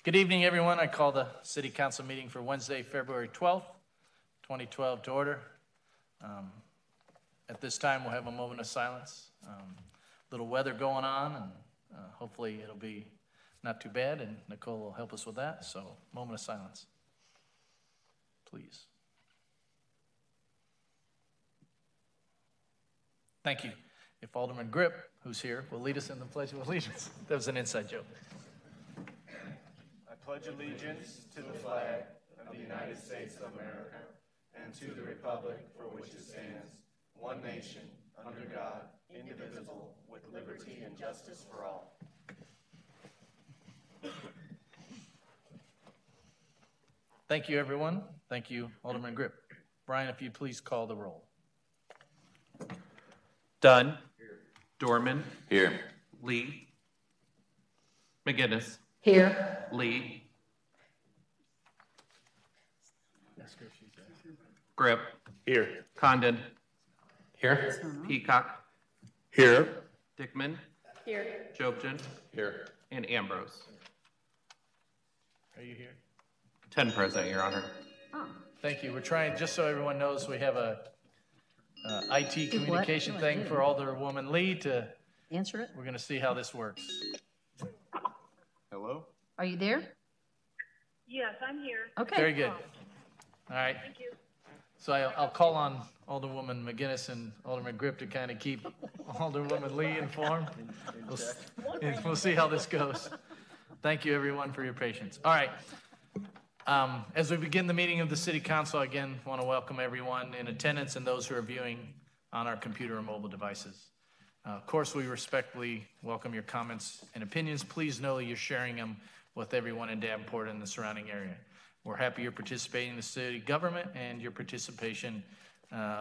Good evening, everyone. I call the City Council meeting for Wednesday, February 12th, 2012 to order. At this time, we'll have a moment of silence. Little weather going on, and hopefully it'll be not too bad, and Nicole will help us with that. So, moment of silence, please. Thank you. If Alderman Grip, who's here, will lead us in the Pledge of Allegiance. That was an inside joke. I pledge allegiance to the flag of the United States of America and to the republic for which it stands, one nation, under God, indivisible, with liberty and justice for all. Thank you, everyone. Thank you, Alderman Grip. Brian, if you please call the roll. Dunn. Here. Dorman. Here. Lee. McGinnis. Here. Lee. Grip. Here. Condon. Here. Peacock. Here. Dickman. Here. Jobson. Here. And Ambrose. Are you here? 10 present, Your Honor. Oh. Thank you. We're trying, just so everyone knows, we have a IT communication thing for Alderwoman Lee to answer it. We're going to see how this works. Hello? Are you there? Yes, I'm here. Okay. Very good. All right. Thank you. So I'll call on Alderwoman McGinnis and Alderman Grip to kind of keep Alderwoman Lee informed. We'll see how this goes. Thank you, everyone, for your patience. All right. As we begin the meeting of the City Council, I again want to welcome everyone in attendance and those who are viewing on our computer or mobile devices. Of course, we respectfully welcome your comments and opinions. Please know you're sharing them with everyone in Davenport and the surrounding area. We're happy you're participating in the city government, and your participation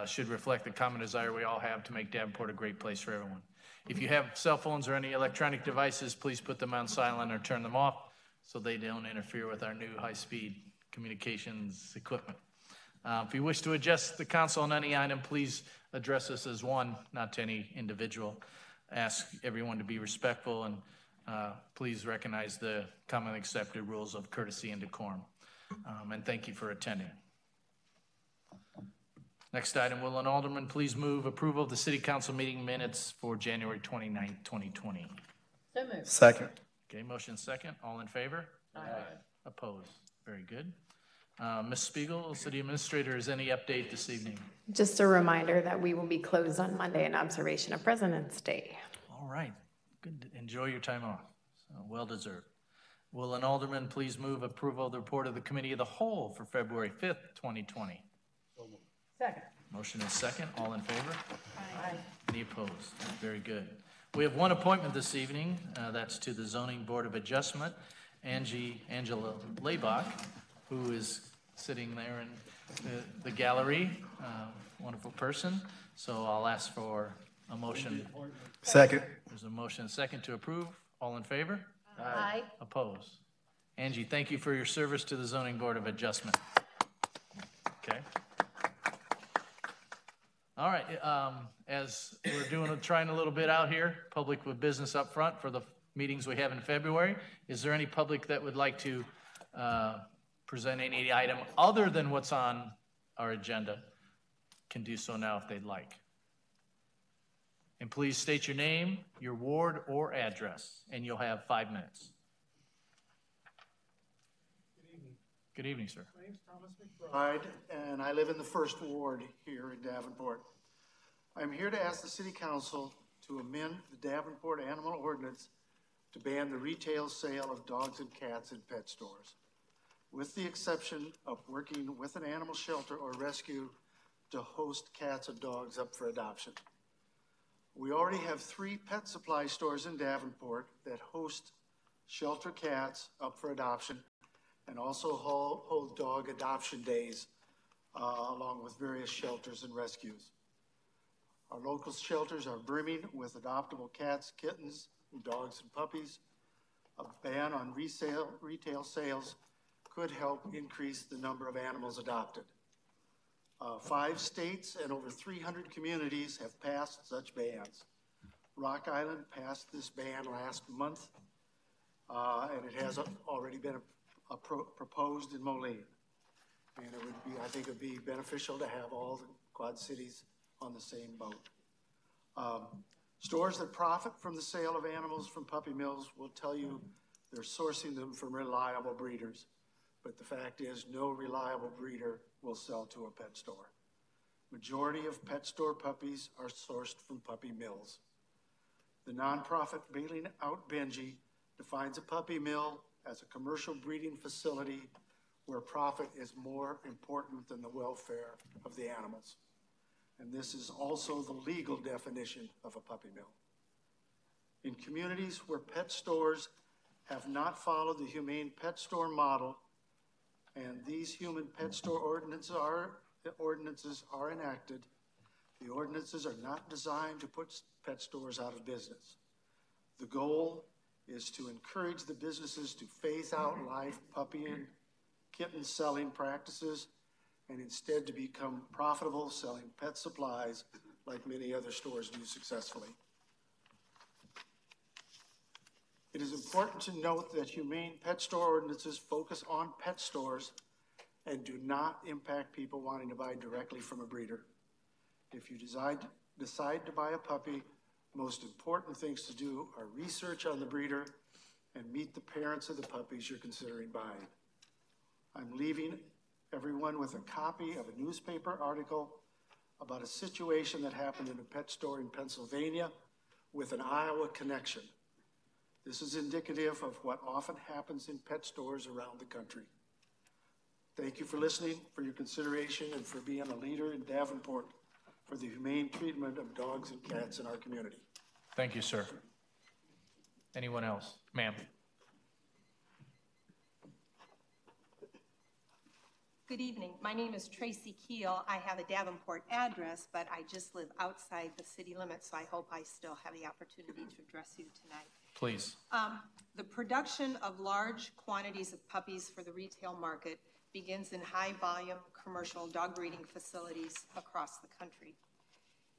should reflect the common desire we all have to make Davenport a great place for everyone. If you have cell phones or any electronic devices, please put them on silent or turn them off so they don't interfere with our new high-speed communications equipment. If you wish to address the council on any item, please address us as one, not to any individual. Ask everyone to be respectful, and please recognize the commonly accepted rules of courtesy and decorum. And thank you for attending. Next item, will an alderman please move approval of the City Council meeting minutes for January 29th, 2020? So moved. Second. Okay, motion second. All in favor? Aye. Opposed? Very good. Ms. Spiegel, City Administrator, is any update this evening? Just a reminder that we will be closed on Monday in observation of President's Day. All right. Good. Enjoy your time off. Well deserved. Will an alderman please move approval of the report of the Committee of the Whole for February 5th, 2020? Second. Motion is second. All in favor? Aye. Any opposed? Very good. We have one appointment this evening. That's to the Zoning Board of Adjustment. Angela Laybach, who is sitting there in the gallery. Wonderful person. So I'll ask for a motion. Second. There's a motion second to approve. All in favor? Aye. Opposed? Angie, thank you for your service to the Zoning Board of Adjustment. Okay. All right. As we're trying a little bit out here, public with business up front for the meetings we have in February. Is there any public that would like to present any item other than what's on our agenda? Can do so now if they'd like. And please state your name, your ward, or address, and you'll have 5 minutes. Good evening. Good evening, sir. My name's Thomas McBride, and I live in the 1st Ward here in Davenport. I'm here to ask the City Council to amend the Davenport Animal Ordinance to ban the retail sale of dogs and cats in pet stores, with the exception of working with an animal shelter or rescue to host cats and dogs up for adoption. We already have 3 pet supply stores in Davenport that host shelter cats up for adoption and also hold dog adoption days along with various shelters and rescues. Our local shelters are brimming with adoptable cats, kittens, dogs, and puppies. A ban on retail sales could help increase the number of animals adopted. 5 states and over 300 communities have passed such bans. Rock Island passed this ban last month. and it has already been proposed in Moline. And it would be, I think it would be beneficial to have all the Quad Cities on the same boat. Stores that profit from the sale of animals from puppy mills will tell you they're sourcing them from reliable breeders. But the fact is, no reliable breeder will sell to a pet store. Majority of pet store puppies are sourced from puppy mills. The nonprofit Bailing Out Benji defines a puppy mill as a commercial breeding facility where profit is more important than the welfare of the animals. And this is also the legal definition of a puppy mill. In communities where pet stores have not followed the humane pet store model, and these human pet store ordinances are enacted, the ordinances are not designed to put pet stores out of business. The goal is to encourage the businesses to phase out live puppy and kitten selling practices and instead to become profitable selling pet supplies like many other stores do successfully. It is important to note that humane pet store ordinances focus on pet stores and do not impact people wanting to buy directly from a breeder. If you decide to buy a puppy, most important things to do are research on the breeder and meet the parents of the puppies you're considering buying. I'm leaving everyone with a copy of a newspaper article about a situation that happened in a pet store in Pennsylvania with an Iowa connection. This is indicative of what often happens in pet stores around the country. Thank you for listening, for your consideration, and for being a leader in Davenport for the humane treatment of dogs and cats in our community. Thank you, sir. Anyone else? Ma'am. Good evening. My name is Tracy Keel. I have a Davenport address, but I just live outside the city limits, so I hope I still have the opportunity to address you tonight. Please. The production of large quantities of puppies for the retail market begins in high-volume commercial dog breeding facilities across the country.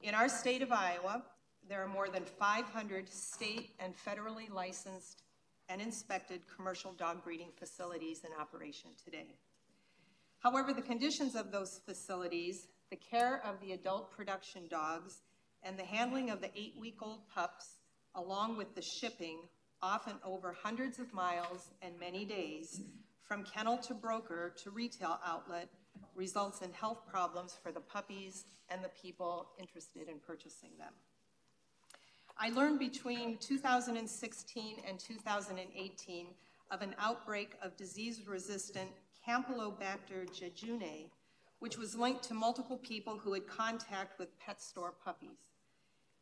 In our state of Iowa, there are more than 500 state and federally licensed and inspected commercial dog breeding facilities in operation today. However, the conditions of those facilities, the care of the adult production dogs, and the handling of the 8-week-old pups, along with the shipping, often over hundreds of miles and many days, from kennel to broker to retail outlet, results in health problems for the puppies and the people interested in purchasing them. I learned between 2016 and 2018 of an outbreak of disease-resistant Campylobacter jejuni, which was linked to multiple people who had contact with pet store puppies.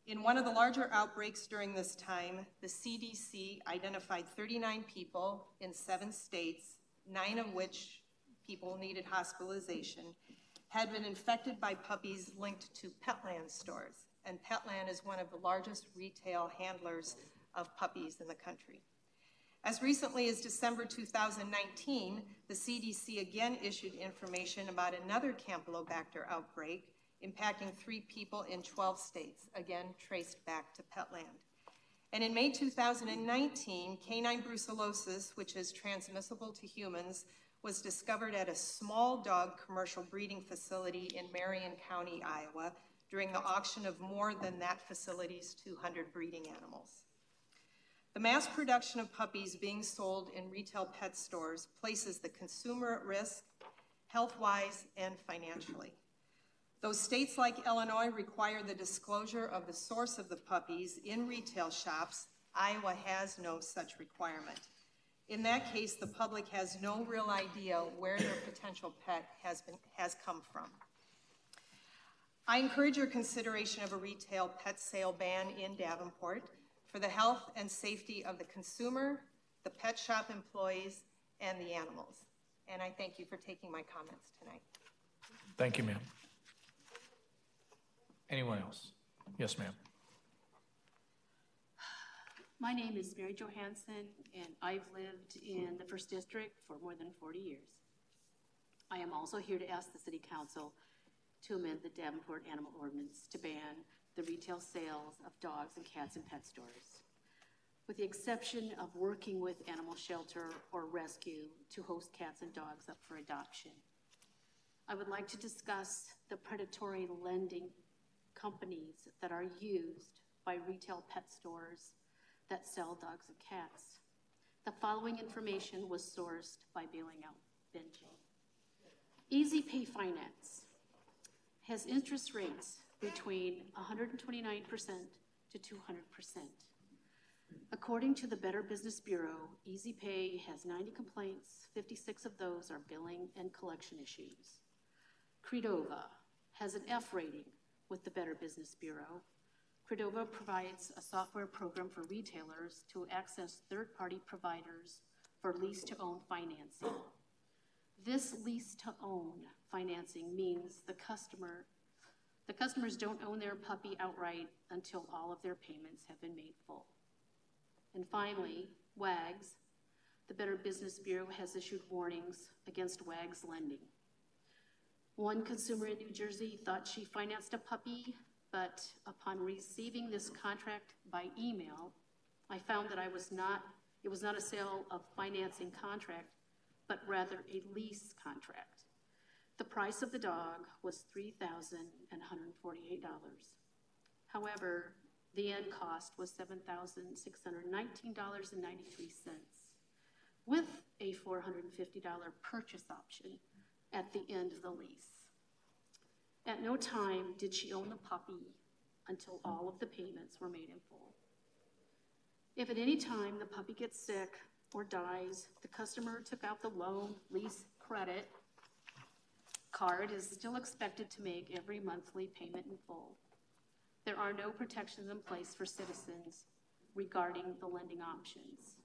In one of the larger outbreaks during this time, the CDC identified 39 people in 7 states, 9 of which people needed hospitalization, had been infected by puppies linked to Petland stores. And Petland is one of the largest retail handlers of puppies in the country. As recently as December 2019, the CDC again issued information about another Campylobacter outbreak impacting 3 people in 12 states, again traced back to Petland. And in May 2019, canine brucellosis, which is transmissible to humans, was discovered at a small dog commercial breeding facility in Marion County, Iowa, during the auction of more than that facility's 200 breeding animals. The mass production of puppies being sold in retail pet stores places the consumer at risk, health-wise and financially. Though states like Illinois require the disclosure of the source of the puppies in retail shops, Iowa has no such requirement. In that case, the public has no real idea where their potential pet has come from. I encourage your consideration of a retail pet sale ban in Davenport for the health and safety of the consumer, the pet shop employees, and the animals. And I thank you for taking my comments tonight. Thank you, ma'am. Anyone else? Yes, ma'am. My name is Mary Johansson, and I've lived in the 1st District for more than 40 years. I am also here to ask the City Council to amend the Davenport Animal Ordinance to ban the retail sales of dogs and cats in pet stores. with the exception of working with animal shelter or rescue to host cats and dogs up for adoption. I would like to discuss the predatory lending companies that are used by retail pet stores that sell dogs and cats. The following information was sourced by Bailing Out Benji. Easy Pay Finance has interest rates between 129% to 200%. According to the Better Business Bureau, Easy Pay has 90 complaints, 56 of those are billing and collection issues. Credova has an F rating with the Better Business Bureau. Credova provides a software program for retailers to access third-party providers for lease-to-own financing. This lease-to-own financing means the customers don't own their puppy outright until all of their payments have been made full. And finally, WAGs. The Better Business Bureau has issued warnings against WAGs lending. One consumer in New Jersey thought she financed a puppy, but upon receiving this contract by email, I found that it was not a sale of financing contract, but rather a lease contract. The price of the dog was $3,148. However, the end cost was $7,619.93 with a $450 purchase option at the end of the lease. At no time did she own the puppy until all of the payments were made in full. If at any time the puppy gets sick or dies, the customer took out the loan, lease, credit card is still expected to make every monthly payment in full. There are no protections in place for citizens regarding the lending options.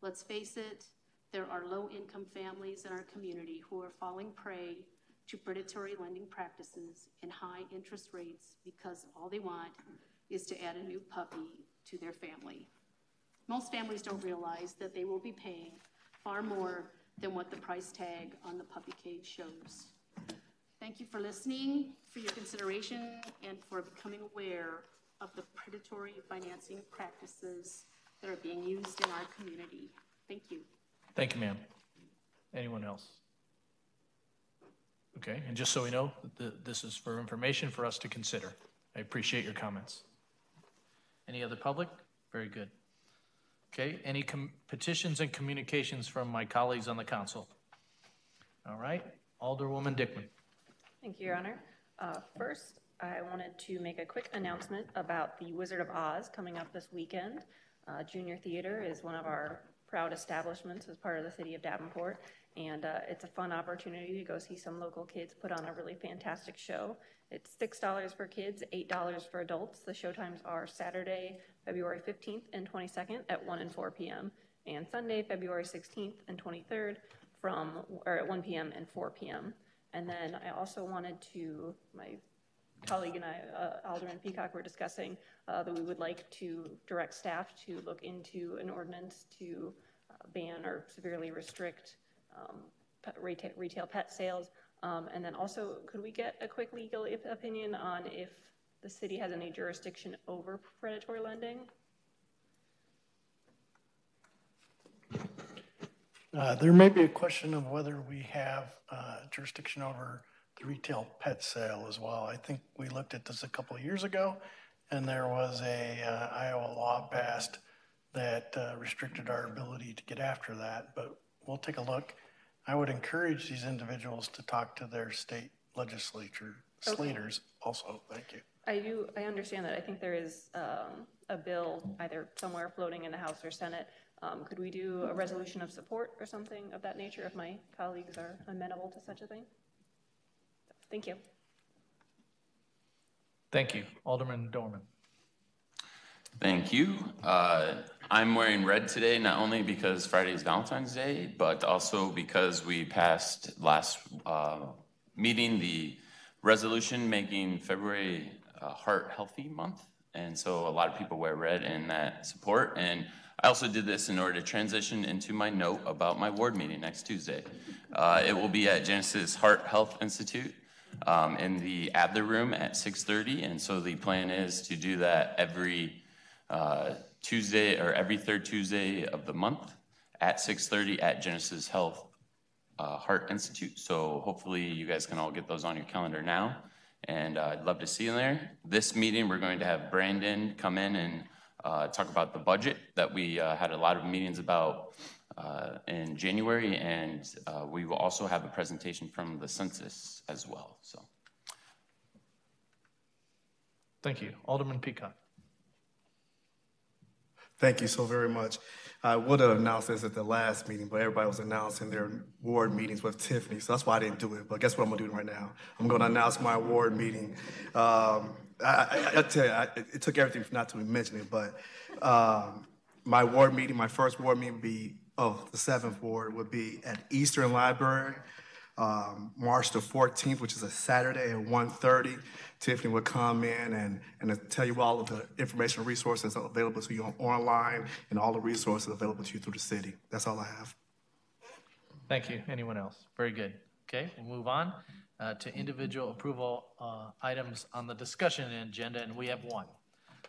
Let's face it, there are low-income families in our community who are falling prey to predatory lending practices and high interest rates because all they want is to add a new puppy to their family. Most families don't realize that they will be paying far more than what the price tag on the puppy cage shows. Thank you for listening, for your consideration, and for becoming aware of the predatory financing practices that are being used in our community. Thank you. Thank you, ma'am. Anyone else? Okay, and just so we know, this is for information for us to consider. I appreciate your comments. Any other public? Very good. Okay, any petitions and communications from my colleagues on the council? All right, Alderwoman Dickman. Thank you, Your Honor. First, I wanted to make a quick announcement about the Wizard of Oz coming up this weekend. Junior Theater is one of our proud establishments as part of the city of Davenport, and it's a fun opportunity to go see some local kids put on a really fantastic show. It's $6 for kids, $8 for adults. The showtimes are Saturday, February 15th and 22nd at 1 and 4 p.m., and Sunday, February 16th and 23rd at 1 p.m. and 4 p.m. And then I also wanted to, my colleague and I, Alderman Peacock, were discussing that we would like to direct staff to look into an ordinance to ban or severely restrict retail pet sales. And then also, could we get a quick legal opinion on if the city has any jurisdiction over predatory lending? There may be a question of whether we have jurisdiction over the retail pet sale as well. I think we looked at this a couple of years ago, and there was a Iowa law passed that restricted our ability to get after that, but we'll take a look. I would encourage these individuals to talk to their state legislature, slaters also. Thank you. I understand that. I think there is a bill either somewhere floating in the House or Senate. Could we do a resolution of support or something of that nature if my colleagues are amenable to such a thing? Thank you. Thank you. Alderman Dorman. Thank you. I'm wearing red today, not only because Friday is Valentine's Day, but also because we passed last meeting the resolution making February Heart Healthy Month. And so a lot of people wear red in that support. And I also did this in order to transition into my note about my ward meeting next Tuesday. It will be at Genesis Heart Health Institute in the Adler Room at 6:30. And so the plan is to do that every Tuesday or every third Tuesday of the month at 6:30 at Genesis Health Heart Institute. So hopefully you guys can all get those on your calendar now. And I'd love to see you there. This meeting, we're going to have Brandon come in and talk about the budget that we had a lot of meetings about in January. And we will also have a presentation from the census as well. So. Thank you. Alderman Peacock. Thank you so very much. I would have announced this at the last meeting, but everybody was announcing their ward meetings with Tiffany, so that's why I didn't do it. But guess what I'm gonna do right now? I'm gonna announce my ward meeting. I tell you, it took everything not to mention it, but my ward meeting, my first ward meeting would be of the 7th ward would be at Eastern Library, March the 14th, which is a Saturday at 1:30. Tiffany would come in and tell you all of the information and resources available to you online and all the resources available to you through the city. That's all I have. Thank you. Anyone else? Very good. Okay, we'll move on to individual approval items on the discussion agenda, and we have one.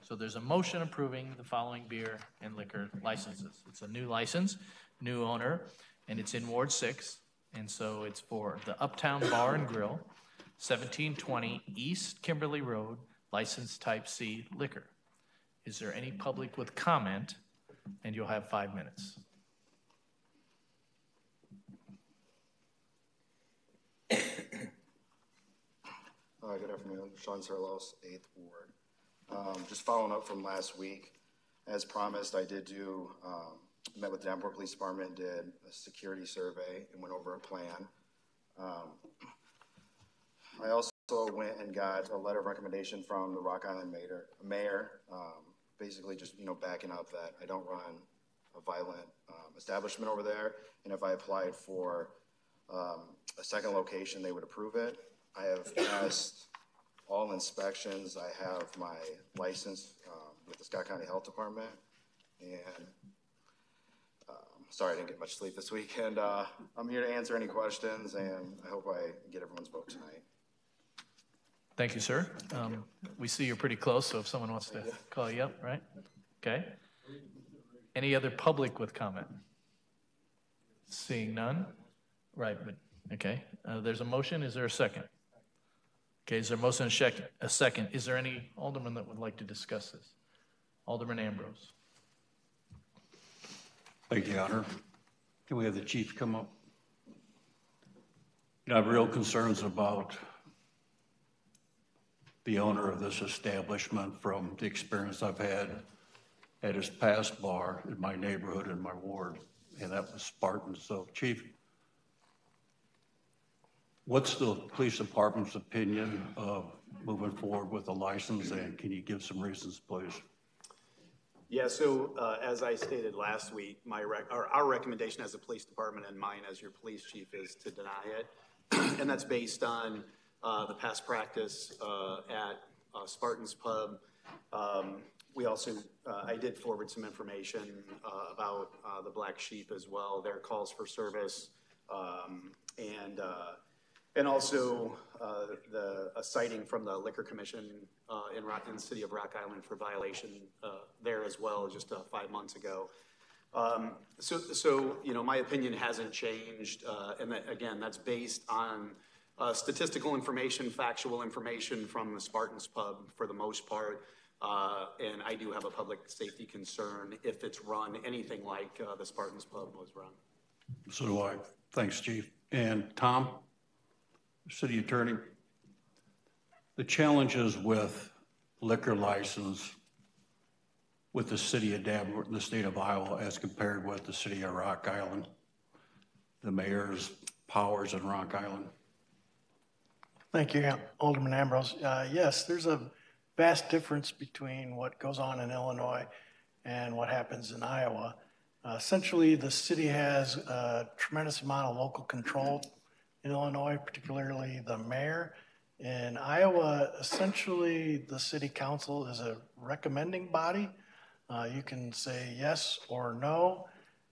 So there's a motion approving the following beer and liquor licenses. It's a new license, new owner, and it's in Ward 6. And so it's for the Uptown Bar and Grill, 1720 East Kimberly Road, license type C liquor. Is there any public with comment? And you'll have 5 minutes. Good afternoon, Sean Serlos, 8th Ward. Just following up from last week, as promised, I did do, met with the Davenport Police Department, did a security survey and went over a plan. I also went and got a letter of recommendation from the Rock Island mayor, basically just, backing up that I don't run a violent establishment over there, and if I applied for a second location, they would approve it. I have passed all inspections. I have my license with the Scott County Health Department, and sorry I didn't get much sleep this weekend. I'm here to answer any questions, and I hope I get everyone's vote tonight. Thank you, sir. We see you're pretty close, so if someone wants to call you up, right? Okay. Any other public with comment? Seeing none? Right, but, okay. There's a motion. Is there a second? Okay, is there a motion a second? Is there any alderman that would like to discuss this? Alderman Ambrose. Thank you, Your Honor. Can we have the chief come up? I have real concerns about the owner of this establishment from the experience I've had at his past bar in my neighborhood in my ward, and that was Spartan. So, Chief, what's the police department's opinion of moving forward with a license, and can you give some reasons, please? Yeah, so as I stated last week, our recommendation as a police department and mine as your police chief is to deny it. And that's based on the past practice at Spartan's Pub. We also, I did forward some information about the Black Sheep as well, their calls for service, and also a citing from the Liquor Commission in the city of Rock Island for violation there as well, just 5 months ago. So my opinion hasn't changed, and again, that's based on statistical information, factual information from the Spartan's Pub for the most part, and I do have a public safety concern if it's run anything like the Spartan's Pub was run. So do I. Thanks, Chief. And Tom, City Attorney, the challenges with liquor license with the city of Davenport and the state of Iowa as compared with the city of Rock Island, the mayor's powers in Rock Island. Thank you, Alderman Ambrose. Yes, there's a vast difference between what goes on in Illinois and what happens in Iowa. Essentially, the city has a tremendous amount of local control in Illinois, particularly the mayor. In Iowa, essentially, the city council is a recommending body. You can say yes or no.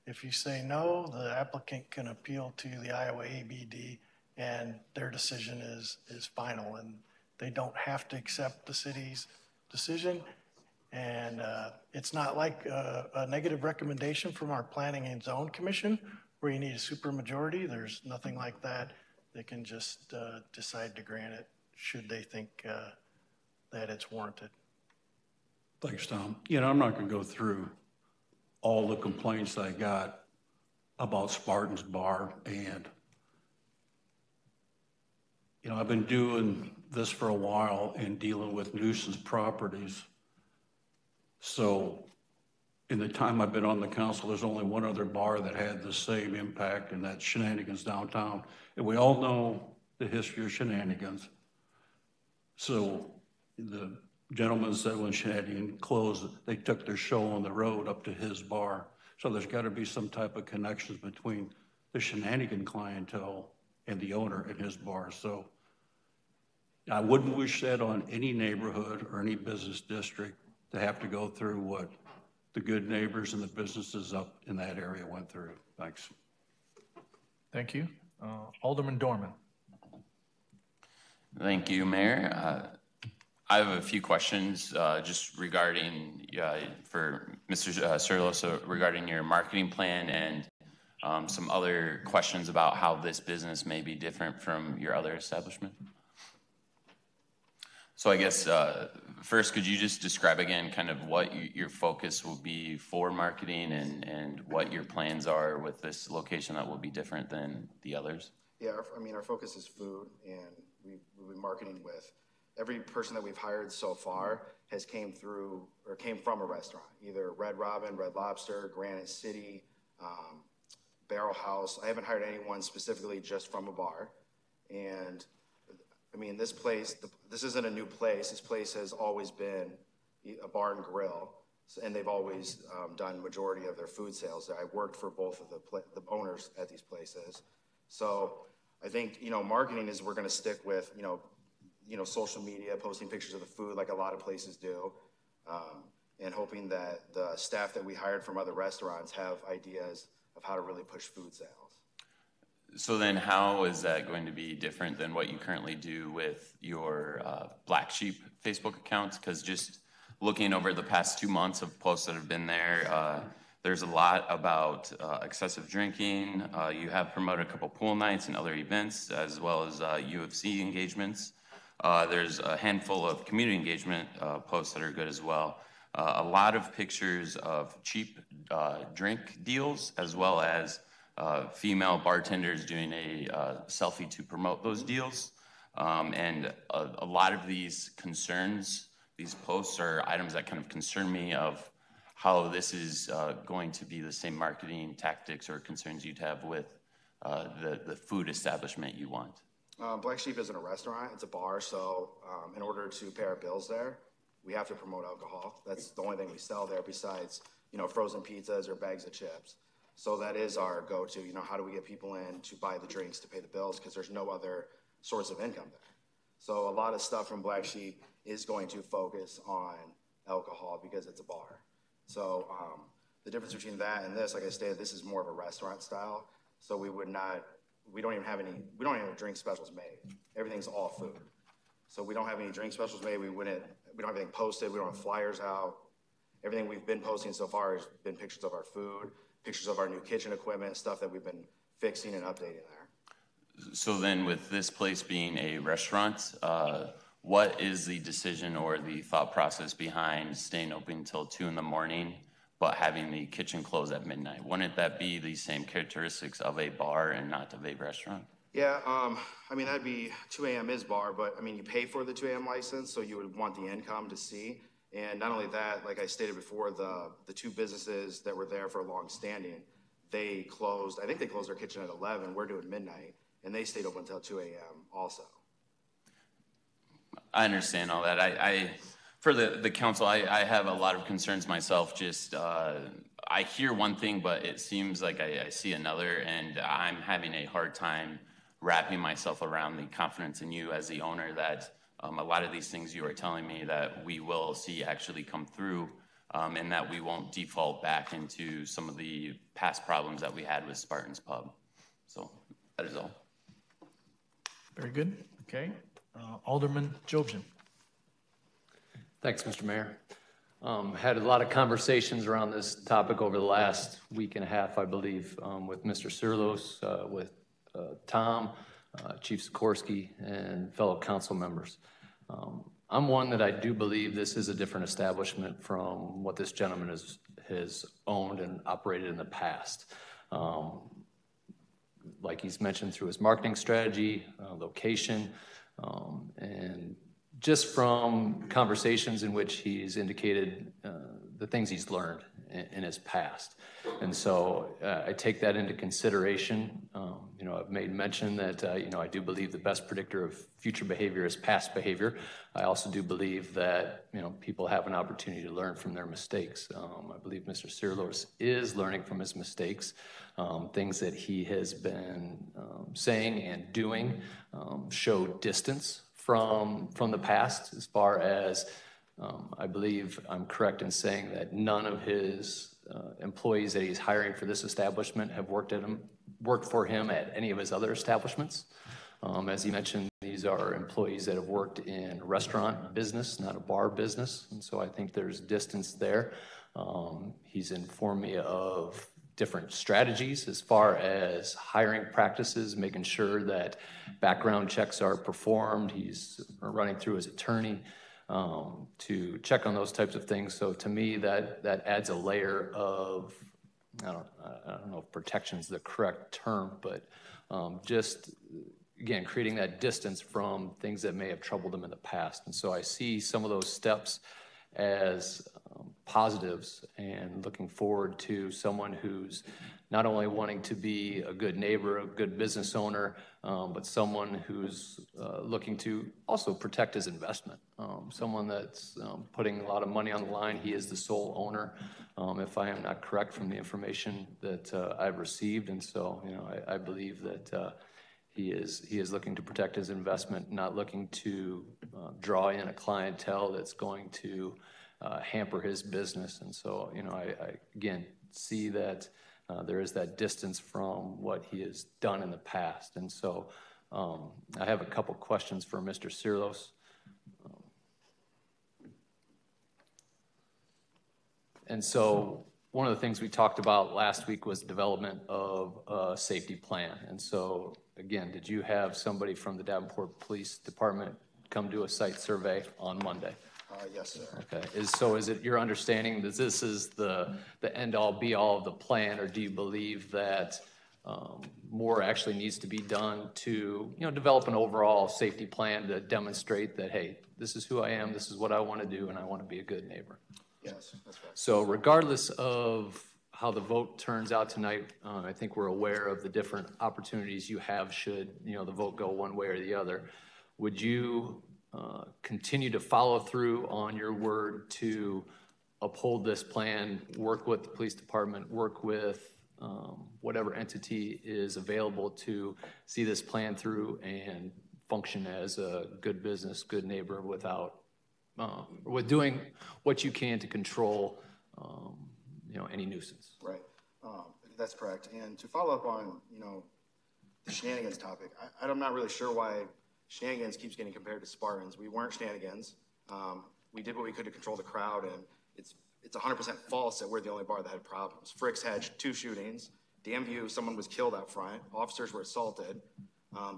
If you say no, the applicant can appeal to the Iowa ABD, and their decision is final, and they don't have to accept the city's decision. And it's not like a negative recommendation from our Planning and Zone Commission where you need a supermajority. There's nothing like that. They can just decide to grant it should they think that it's warranted. Thanks, Tom. You know, I'm not going to go through all the complaints I got about Spartan's Bar. And, you know, I've been doing this for a while and dealing with nuisance properties. So in the time I've been on the council, there's only one other bar that had the same impact, and that's Shenanigans Downtown. And we all know the history of Shenanigans. So the gentleman said when Shenanigans closed, they took their show on the road up to his bar. So there's got to be some type of connections between the Shenanigan clientele and the owner and his bar. So I wouldn't wish that on any neighborhood or any business district to have to go through what the good neighbors and the businesses up in that area went through. Thanks. Thank you. Alderman Dorman. Thank you, Mayor. I have a few questions just regarding, for Mr. Serloso, regarding your marketing plan, and some other questions about how this business may be different from your other establishment. So I guess first, could you just describe again kind of what your focus will be for marketing and what your plans are with this location that will be different than the others? Yeah, our focus is food, and we've been marketing with every person that we've hired so far has came from a restaurant, either Red Robin, Red Lobster, Granite City, Barrel House. I haven't hired anyone specifically just from a bar. And I mean, this place, this isn't a new place. This place has always been a bar and grill, and they've always done majority of their food sales. I worked for both of the owners at these places. So I think, marketing is we're going to stick with, social media, posting pictures of the food like a lot of places do, and hoping that the staff that we hired from other restaurants have ideas of how to really push food sales. So then how is that going to be different than what you currently do with your Black Sheep Facebook accounts? Because just looking over the past 2 months of posts that have been there, there's a lot about excessive drinking. You have promoted a couple pool nights and other events, as well as UFC engagements. There's a handful of community engagement posts that are good as well. A lot of pictures of cheap drink deals, as well as female bartenders doing a selfie to promote those deals. And a lot of these concerns, these posts are items that kind of concern me of how this is going to be the same marketing tactics or concerns you'd have with the food establishment you want. Black Sheep isn't a restaurant, it's a bar, so in order to pay our bills there, we have to promote alcohol. That's the only thing we sell there besides, frozen pizzas or bags of chips. So that is our go-to, how do we get people in to buy the drinks to pay the bills, because there's no other source of income there. So a lot of stuff from Black Sheep is going to focus on alcohol because it's a bar. So the difference between that and this, like I stated, this is more of a restaurant style. So we don't even have drink specials made. Everything's all food. So we don't have any drink specials made. We don't have anything posted. We don't have flyers out. Everything we've been posting so far has been pictures of our food, pictures of our new kitchen equipment, stuff that we've been fixing and updating there. So then with this place being a restaurant, what is the decision or the thought process behind staying open until 2 a.m, but having the kitchen close at midnight? Wouldn't that be the same characteristics of a bar and not of a restaurant? Yeah, that'd be 2 a.m. is bar, but you pay for the 2 a.m. license, so you would want the income to see. And not only that, like I stated before, the two businesses that were there for long standing, they closed, I think they closed their kitchen at 11, we're doing midnight, and they stayed open until 2 a.m. also. I understand all that. For the council, I have a lot of concerns myself. Just I hear one thing, but it seems like I see another, and I'm having a hard time wrapping myself around the confidence in you as the owner that a lot of these things you are telling me that we will see actually come through, and that we won't default back into some of the past problems that we had with Spartan's Pub. So that is all. Very good. Okay. Alderman Jobson. Thanks, Mr. Mayor. Had a lot of conversations around this topic over the last week and a half, I believe, with Mr. Sirlos, with Tom, Chief Sikorsky, and fellow council members. I'm one that I do believe this is a different establishment from what this gentleman has owned and operated in the past. Like he's mentioned through his marketing strategy, location, and just from conversations in which he's indicated the things he's learned in his past. And so I take that into consideration. You know, I've made mention that, you know, I do believe the best predictor of future behavior is past behavior. I also do believe that, you know, people have an opportunity to learn from their mistakes. I believe Mr. Sirlos is learning from his mistakes. Things that he has been saying and doing show distance from the past, as far as I believe I'm correct in saying that none of his employees that he's hiring for this establishment have worked for him at any of his other establishments. As he mentioned, these are employees that have worked in restaurant business, not a bar business, and so I think there's distance there. He's informed me of different strategies as far as hiring practices, making sure that background checks are performed. He's running through his attorney to check on those types of things. So to me, that adds a layer of, I don't know if protection is the correct term, but just, again, creating that distance from things that may have troubled him in the past. And so I see some of those steps as positives, and looking forward to someone who's not only wanting to be a good neighbor, a good business owner, but someone who's looking to also protect his investment. Someone that's putting a lot of money on the line. He is the sole owner, if I am not correct from the information that I've received. And so, you know, I believe that he is looking to protect his investment, not looking to draw in a clientele that's going to hamper his business. And so, you know, I again see that there is that distance from what he has done in the past. And so I have a couple questions for Mr. Sirlos. And so one of the things we talked about last week was development of a safety plan. And so, again, did you have somebody from the Davenport Police Department come do a site survey on Monday? Yes, sir. Okay. Is it your understanding that this is the end-all, be-all of the plan, or do you believe that more actually needs to be done to, you know, develop an overall safety plan to demonstrate that, hey, this is who I am, this is what I want to do, and I want to be a good neighbor? Yes, that's right. So regardless of how the vote turns out tonight, I think we're aware of the different opportunities you have should, you know, the vote go one way or the other. Would you continue to follow through on your word to uphold this plan, work with the police department, work with whatever entity is available to see this plan through and function as a good business, good neighbor without, with doing what you can to control, you know, any nuisance? Right. That's correct. And to follow up on, you know, the shenanigans topic, I'm not really sure why shenanigans keeps getting compared to Spartans. We weren't shenanigans. We did what we could to control the crowd, and it's 100% false that we're the only bar that had problems. Frick's had 2 shootings. Danview, someone was killed out front. Officers were assaulted.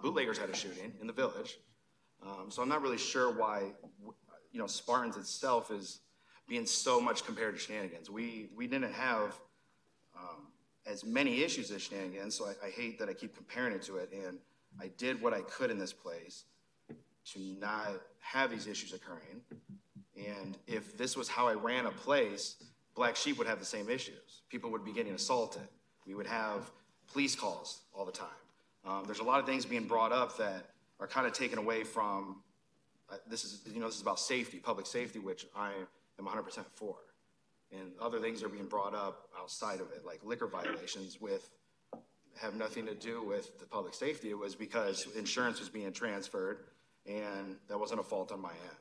Bootleggers had a shooting in the village. So I'm not really sure why, you know, Spartans itself is being so much compared to shenanigans. We didn't have as many issues as shenanigans, so I hate that I keep comparing it to it. And I did what I could in this place to not have these issues occurring. And if this was how I ran a place, Black Sheep would have the same issues. People would be getting assaulted. We would have police calls all the time. There's a lot of things being brought up that are kind of taken away from, this is about safety, public safety, which I am 100% for. And other things are being brought up outside of it, like liquor violations have nothing to do with the public safety. It was because insurance was being transferred, and that wasn't a fault on my end.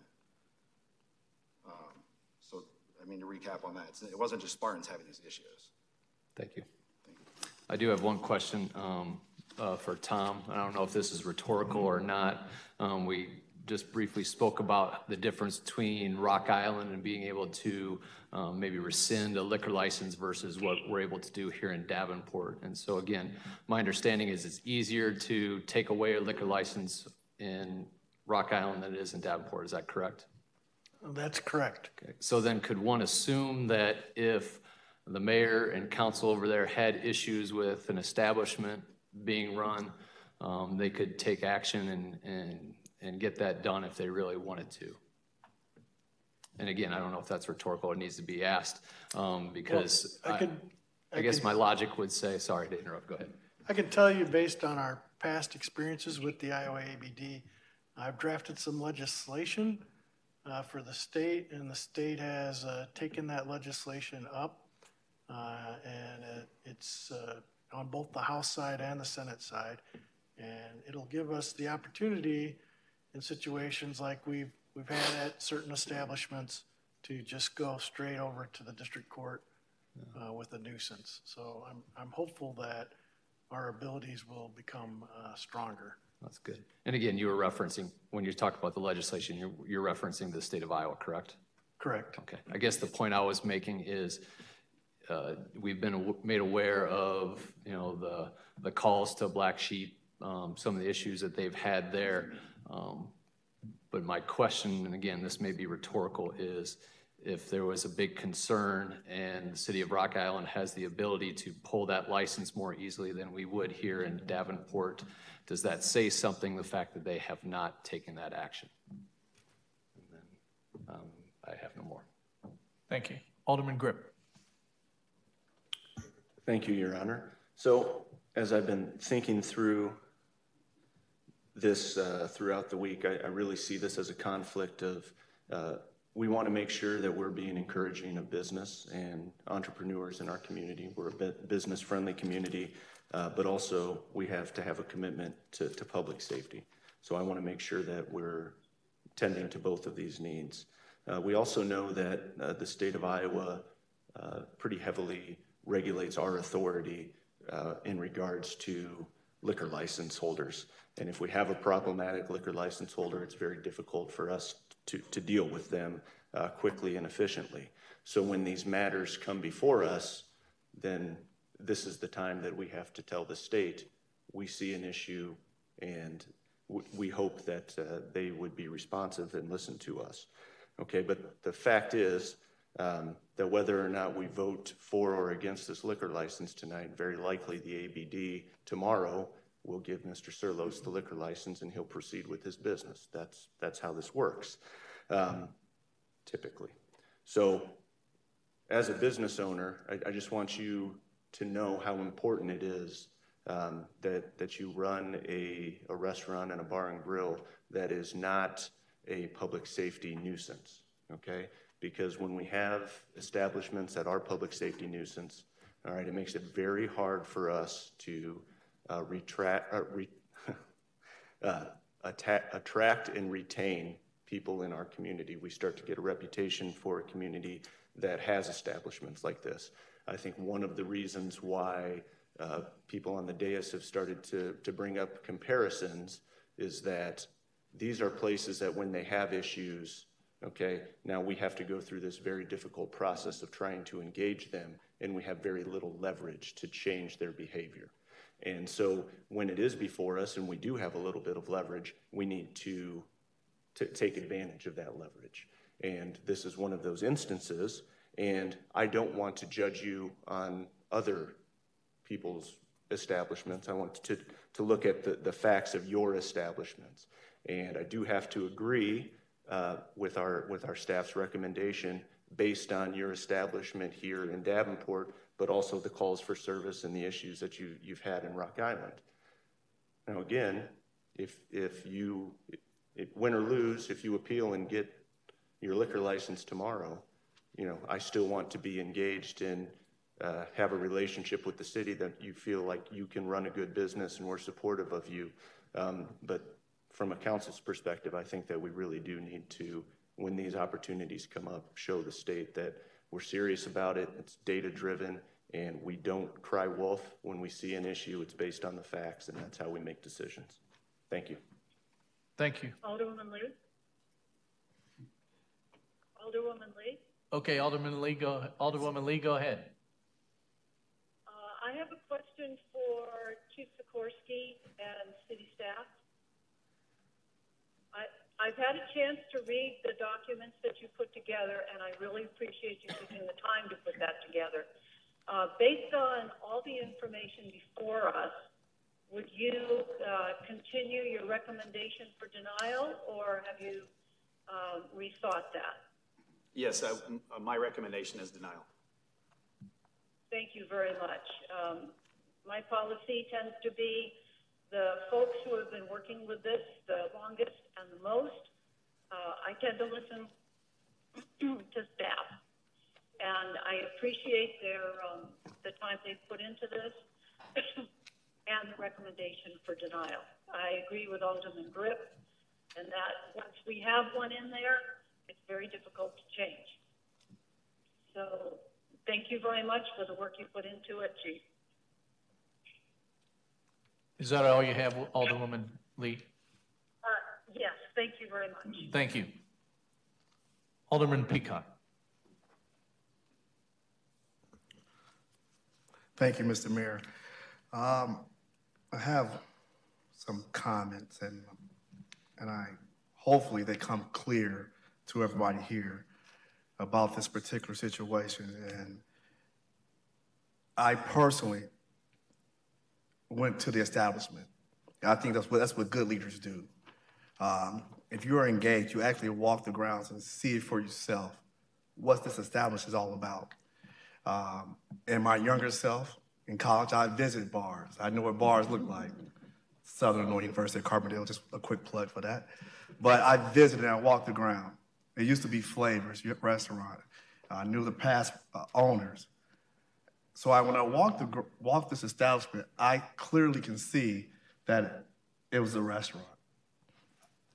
So, I mean, to recap on that, it wasn't just Spartans having these issues. Thank you. I do have one question for Tom. I don't know if this is rhetorical or not. We just briefly spoke about the difference between Rock Island and being able to maybe rescind a liquor license versus what we're able to do here in Davenport. And so again, my understanding is it's easier to take away a liquor license in Rock Island than it is in Davenport. Is that correct? That's correct. Okay. So then could one assume that if the mayor and council over there had issues with an establishment being run, they could take action and get that done if they really wanted to? And again, I don't know if that's rhetorical, it needs to be asked, because well, I guess my logic would say, sorry to interrupt, go ahead. I can tell you based on our past experiences with the Iowa ABD, I've drafted some legislation for the state, and the state has taken that legislation up, and it's on both the House side and the Senate side, and it'll give us the opportunity in situations like we've had at certain establishments to just go straight over to the district court with a nuisance. So I'm hopeful that our abilities will become stronger. That's good. And again, you were referencing, when you talk about the legislation, you're referencing the state of Iowa, correct? Correct. Okay. I guess the point I was making is we've been made aware of, you know, the calls to Black Sheep, some of the issues that they've had there. But my question, and again, this may be rhetorical, is if there was a big concern and the city of Rock Island has the ability to pull that license more easily than we would here in Davenport, does that say something, the fact that they have not taken that action? And then I have no more. Thank you. Alderman Grip. Thank you, Your Honor. So as I've been thinking through this throughout the week, I really see this as a conflict of we want to make sure that we're being encouraging of business and entrepreneurs in our community. We're a business-friendly community, but also we have to have a commitment to public safety. So I want to make sure that we're tending to both of these needs. We also know that the state of Iowa pretty heavily regulates our authority in regards to liquor license holders. And if we have a problematic liquor license holder, it's very difficult for us to deal with them quickly and efficiently. So when these matters come before us, then this is the time that we have to tell the state, we see an issue and we hope that they would be responsive and listen to us. Okay, but the fact is that whether or not we vote for or against this liquor license tonight, very likely the ABD tomorrow will give Mr. Serlos the liquor license and he'll proceed with his business. That's how this works, typically. So as a business owner, I just want you to know how important it is that you run a restaurant and a bar and grill that is not a public safety nuisance, okay? Because when we have establishments that are public safety nuisance, all right, it makes it very hard for us to attract and retain people in our community. We start to get a reputation for a community that has establishments like this. I think one of the reasons why people on the dais have started to bring up comparisons is that these are places that when they have issues, okay, now we have to go through this very difficult process of trying to engage them, and we have very little leverage to change their behavior. And so when it is before us and we do have a little bit of leverage, we need to take advantage of that leverage. And this is one of those instances, and I don't want to judge you on other people's establishments. I want to look at the facts of your establishments. And I do have to agree with our staff's recommendation based on your establishment here in Davenport, but also the calls for service and the issues that you've had in Rock Island. Now again, if you win or lose, if you appeal and get your liquor license tomorrow, you know, I still want to be engaged and have a relationship with the city that you feel like you can run a good business and we're supportive of you. But from a council's perspective, I think that we really do need to, when these opportunities come up, show the state that we're serious about it, it's data-driven, and we don't cry wolf when we see an issue. It's based on the facts, and that's how we make decisions. Thank you. Thank you. Alderwoman Lee? Alderwoman Lee? Okay, Alderwoman Lee, go ahead. I have a question for Chief Sikorsky and city staff. I've had a chance to read the documents that you put together, and I really appreciate you taking the time to put that together. Based on all the information before us, would you continue your recommendation for denial, or have you rethought that? Yes, my recommendation is denial. Thank you very much. My policy tends to be the folks who have been working with this the longest and the most. I tend to listen to staff, and I appreciate the time they've put into this and the recommendation for denial. I agree with Alderman Grip, and that once we have one in there, it's very difficult to change. So thank you very much for the work you put into it, Chief. Is that all you have, Alderwoman Lee? Yes, thank you very much. Thank you. Alderman Peacock. Thank you, Mr. Mayor. I have some comments, and hopefully they come clear to everybody here about this particular situation. And I personally went to the establishment. I think that's what good leaders do. If you are engaged, you actually walk the grounds and see it for yourself what this establishment is all about. In my younger self, in college, I visited bars. I know what bars look like. Southern Illinois University of Carbondale, just a quick plug for that. But I visited and I walked the ground. It used to be Flavors restaurant. I knew the past owners. So when I walked this establishment, I clearly can see that it was a restaurant.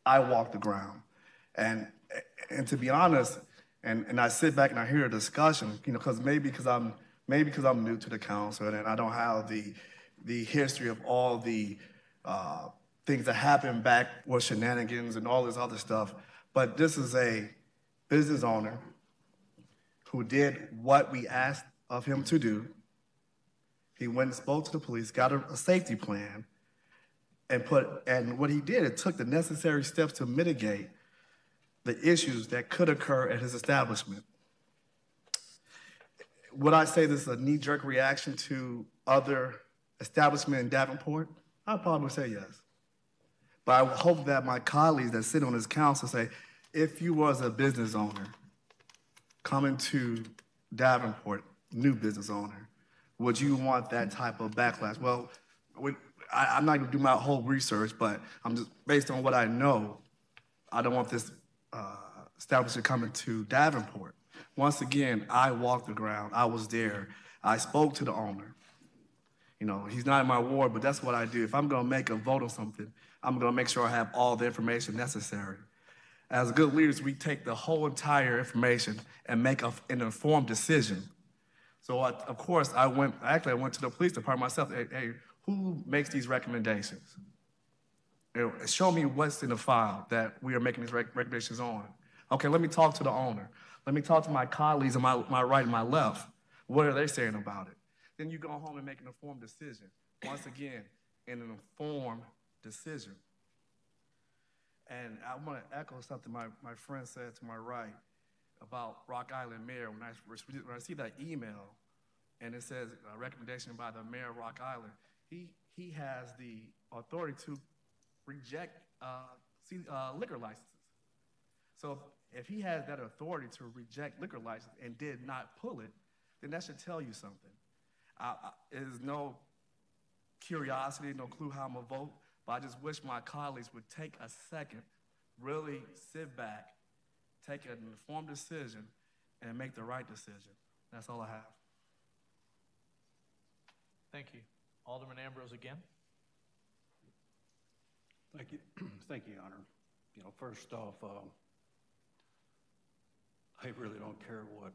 I walked the ground. And to be honest, and I sit back and I hear a discussion, because maybe because I'm new to the council and I don't have the history of all the things that happened back with shenanigans and all this other stuff. But this is a business owner who did what we asked of him to do. He went and spoke to the police, got a safety plan, and what he did, it took the necessary steps to mitigate the issues that could occur at his establishment. Would I say this is a knee-jerk reaction to other establishments in Davenport? I'd probably say yes. But I hope that my colleagues that sit on this council say, if you was a business owner coming to Davenport, new business owner, would you want that type of backlash? Well, I'm not going to do my whole research, but I'm just based on what I know. I don't want this establishment coming to Davenport. Once again, I walked the ground. I was there. I spoke to the owner. He's not in my ward, but that's what I do. If I'm going to make a vote on something, I'm going to make sure I have all the information necessary. As good leaders, we take the whole entire information and make an informed decision. So, of course, I went to the police department myself. Hey, who makes these recommendations? Show me what's in the file that we are making these recommendations on. Okay, let me talk to the owner. Let me talk to my colleagues on my right and my left. What are they saying about it? Then you go home and make an informed decision. Once again, an informed decision. And I want to echo something my friend said to my right about Rock Island Mayor. When I see that email and it says a recommendation by the mayor of Rock Island, he has the authority to reject liquor licenses. So if he has that authority to reject liquor license and did not pull it, then that should tell you something. There's no curiosity, no clue how I'm going to vote, but I just wish my colleagues would take a second, really sit back, take an informed decision, and make the right decision. That's all I have. Thank you. Alderman Ambrose again. Thank you. Thank you, Your Honor. First off, I really don't care what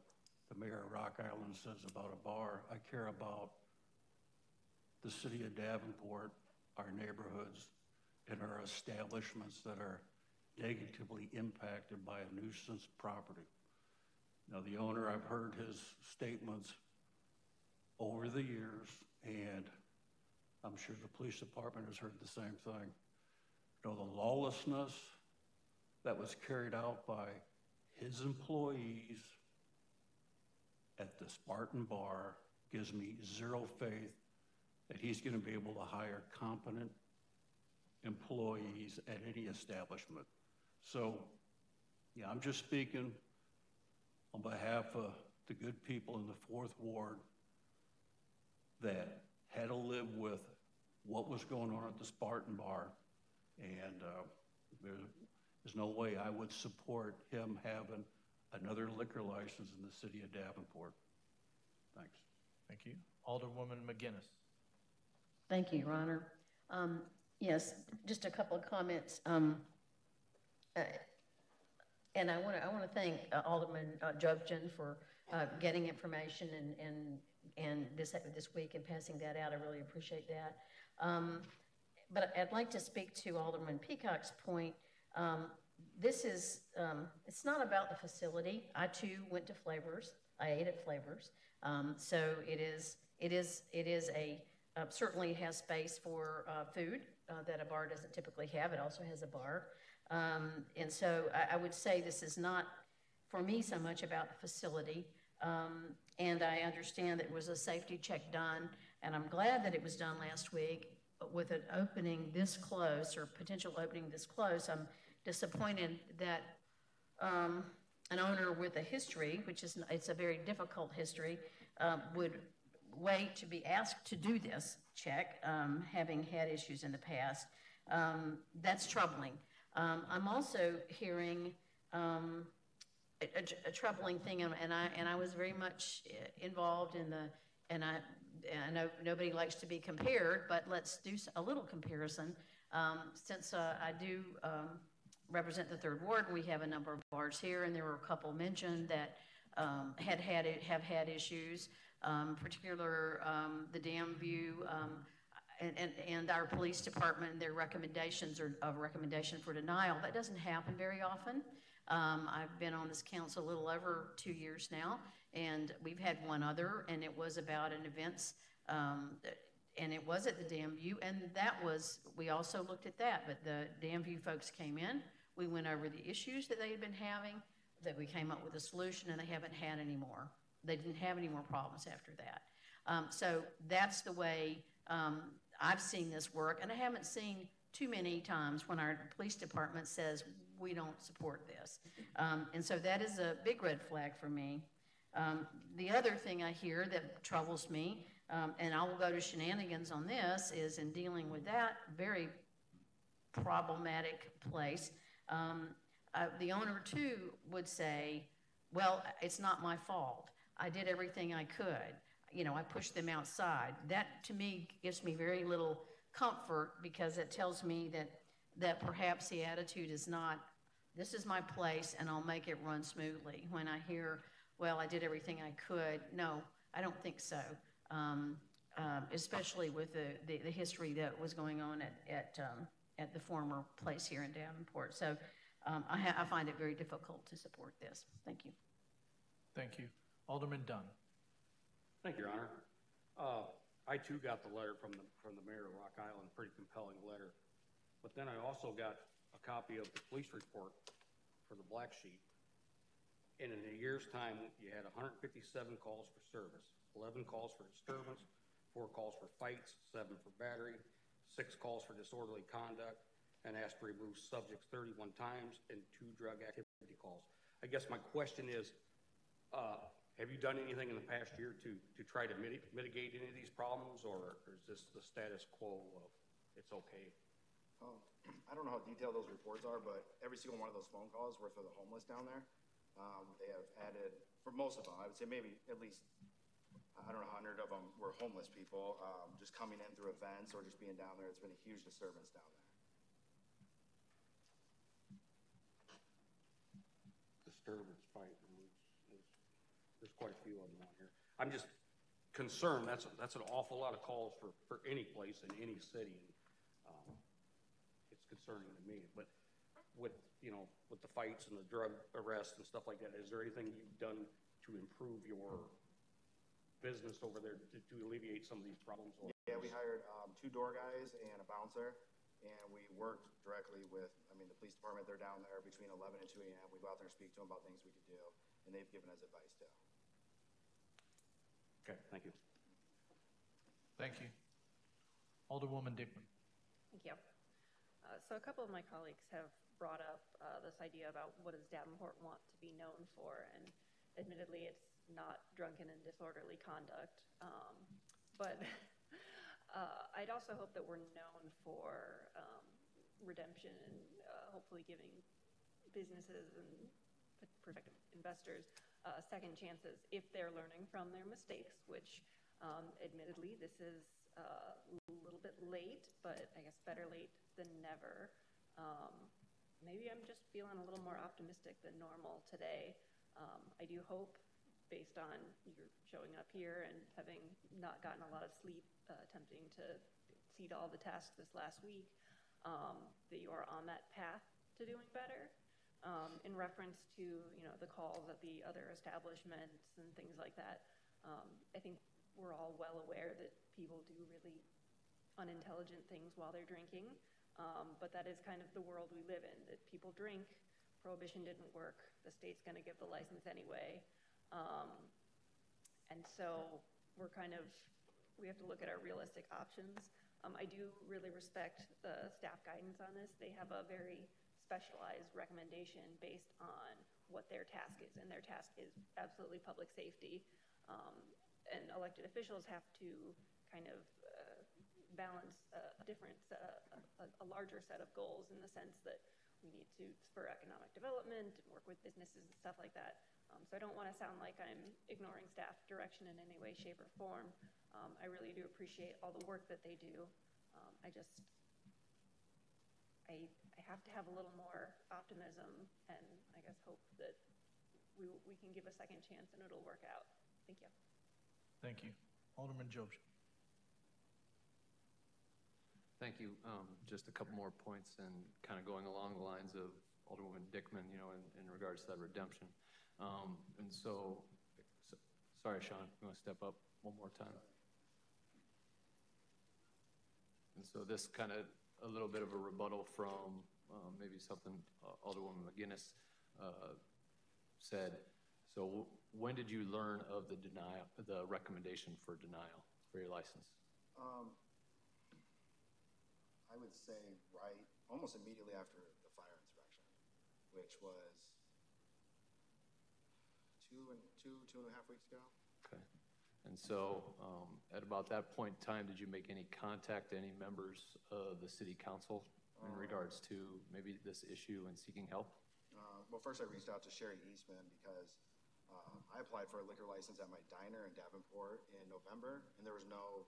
the mayor of Rock Island says about a bar. I care about the city of Davenport, our neighborhoods, in our establishments that are negatively impacted by a nuisance property. Now, the owner, I've heard his statements over the years, and I'm sure the police department has heard the same thing. You know, the lawlessness that was carried out by his employees at the Spartan Bar gives me zero faith that he's going to be able to hire competent employees at any establishment. So, yeah, I'm just speaking on behalf of the good people in the 4th Ward that had to live with what was going on at the Spartan Bar, and there's no way I would support him having another liquor license in the city of Davenport. Thanks. Thank you. Alderwoman McGinnis. Thank you, Your Honor. Yes, just a couple of comments. And I want to thank Alderman Jobson for getting information and this week and passing that out. I really appreciate that. But I'd like to speak to Alderman Peacock's point. This is, it's not about the facility. I too went to Flavors. I ate at Flavors. So it is a, certainly has space for food that a bar doesn't typically have. It also has a bar. And so I would say this is not, for me, so much about the facility. And I understand that it was a safety check done, and I'm glad that it was done last week. But with an opening this close, or potential opening this close, I'm disappointed that an owner with a history, which is, it's a very difficult history, would wait to be asked to do this check, having had issues in the past. That's troubling. I'm also hearing a troubling thing, and I was very much involved in the, and I know nobody likes to be compared, but let's do a little comparison. Since I do represent the 3rd Ward, we have a number of bars here, and there were a couple mentioned that have had issues, particular the Dam View, and our police department, their recommendations are of recommendation for denial. That doesn't happen very often. I've been on this council a little over 2 years now, and we've had one other, and it was about an events, and it was at the Dam View, and that was, we also looked at that, but the Dam View folks came in, we went over the issues that they had been having, that we came up with a solution, and they haven't had any more. They didn't have any more problems after that. So that's the way I've seen this work, and I haven't seen too many times when our police department says we don't support this. And so that is a big red flag for me. The other thing I hear that troubles me, and I will go to shenanigans on this, is in dealing with that very problematic place. The owner too would say, well, it's not my fault. I did everything I could. You know, I pushed them outside. That to me gives me very little comfort, because it tells me that perhaps the attitude is not, this is my place and I'll make it run smoothly. When I hear, well, I did everything I could, no, I don't think so. Especially with the history that was going on at the former place here in Davenport. So I find it very difficult to support this. Thank you. Thank you. Alderman Dunn. Thank you, Your Honor. I too got the letter from the mayor of Rock Island, pretty compelling letter. But then I also got a copy of the police report for the Black Sheep. And in a year's time, you had 157 calls for service, 11 calls for disturbance, 4 calls for fights, 7 for battery, 6 calls for disorderly conduct, and asked to remove subjects 31 times, and 2 drug activity calls. I guess my question is, have you done anything in the past year to try to mitigate any of these problems, or is this the status quo of it's okay? I don't know how detailed those reports are, but every single one of those phone calls were for the homeless down there. They have added, for most of them, I would say maybe at least, I don't know, 100 of them were homeless people just coming in through events or just being down there. It's been a huge disturbance down there. Disturbance, fight. There's quite a few of them on here. I'm just concerned. That's an awful lot of calls for any place in any city. And, it's concerning to me. But with, you know, with the fights and the drug arrests and stuff like that, is there anything you've done to improve your business over there to alleviate some of these problems? Yeah, we hired 2 door guys and a bouncer, and we worked directly with, the police department. They're down there between 11 and 2 a.m. We go out there and speak to them about things we could do, and they've given us advice too. Okay, thank you. Thank you. Alderwoman Dickman. Thank you. So a couple of my colleagues have brought up this idea about what does Davenport want to be known for, and admittedly it's not drunken and disorderly conduct, but I'd also hope that we're known for redemption and hopefully giving businesses and prospective investors second chances if they're learning from their mistakes, which admittedly this is a little bit late, but I guess better late than never. Maybe I'm just feeling a little more optimistic than normal today. I do hope, based on your showing up here and having not gotten a lot of sleep, attempting to exceed all the tasks this last week, that you are on that path to doing better. In reference to, you know, the calls at the other establishments and things like that, I think we're all well aware that people do really unintelligent things while they're drinking, but that is kind of the world we live in, that people drink. Prohibition didn't work. The state's going to give the license anyway. And so we have to look at our realistic options. I do really respect the staff guidance on this. They have a very specialized recommendation based on what their task is, and their task is absolutely public safety. And elected officials have to kind of balance a larger set of goals, in the sense that we need to spur economic development and work with businesses and stuff like that. So I don't want to sound like I'm ignoring staff direction in any way, shape, or form. I really do appreciate all the work that they do. I have to have a little more optimism, and I guess hope that we can give a second chance and it'll work out. Thank you. Thank you. Alderman Jobson. Thank you. Just a couple more points, and kind of going along the lines of Alderwoman Dickman, you know, in regards to that redemption. And so, sorry, Sean, you want to step up one more time? And so this kind of a little bit of a rebuttal from maybe something Alderwoman McGinnis said. So when did you learn of the recommendation for denial for your license? I would say almost immediately after the fire inspection, which was two and a half weeks ago. Okay. And so at about that point in time, did you make any contact to any members of the city council in regards to maybe this issue and seeking help? Well, first I reached out to Sherry Eastman because I applied for a liquor license at my diner in Davenport in November, and there was no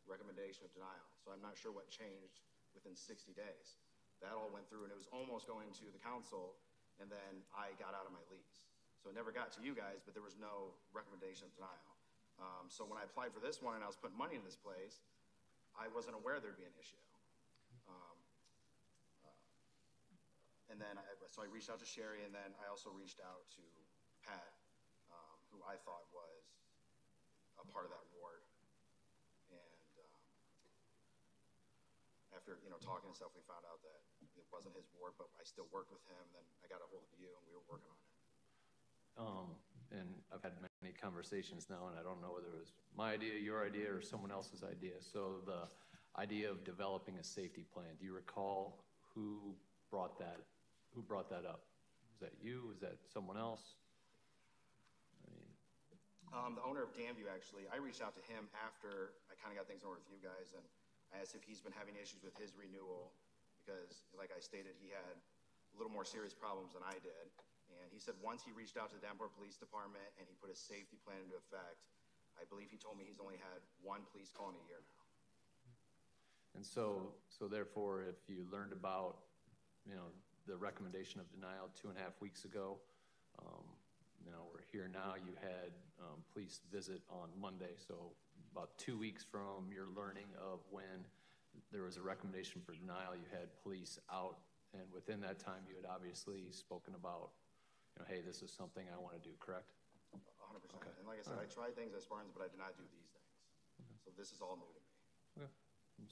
recommendation of denial. So I'm not sure what changed within 60 days. That all went through, and it was almost going to the council, and then I got out of my lease. So it never got to you guys, but there was no recommendation of denial. So when I applied for this one and I was putting money in this place, I wasn't aware there'd be an issue. And then so I reached out to Sherry, and then I also reached out to Pat, who I thought was a part of that ward. And after talking and stuff, we found out that it wasn't his ward, but I still worked with him. Then I got a hold of you, and we were working on it. And I've had many conversations now, and I don't know whether it was my idea, your idea, or someone else's idea. So the idea of developing a safety plan, do you recall who brought that up? Was that you? Was that someone else? The owner of Danview, actually, I reached out to him after I kind of got things in order with you guys, and I asked if he's been having issues with his renewal, because like I stated, he had a little more serious problems than I did. And he said once he reached out to the Davenport Police Department and he put a safety plan into effect, I believe he told me he's only had one police call in a year now. And so therefore, if you learned about, the recommendation of denial 2.5 weeks ago, we're here now, you had police visit on Monday, so about 2 weeks from your learning of when there was a recommendation for denial. You had police out, and within that time, you had obviously spoken about, hey, this is something I want to do, correct? 100%. And like I said, I tried things at Spartans, but I did not do these things. So this is all new to me. Okay.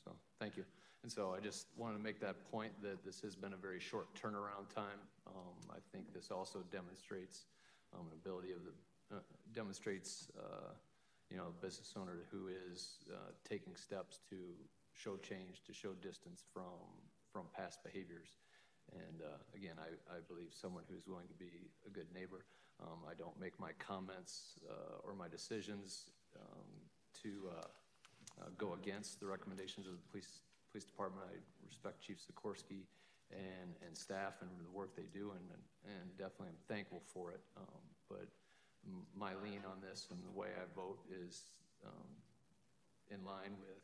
So, thank you. And so I just wanted to make that point that this has been a very short turnaround time. I think this also demonstrates an ability of demonstrates a business owner who is taking steps to show change, to show distance from past behaviors. And again, I believe someone who's willing to be a good neighbor. I don't make my comments or my decisions to go against the recommendations of the police department. I respect Chief Sikorsky and staff and the work they do, and definitely am thankful for it. But my lean on this and the way I vote is in line with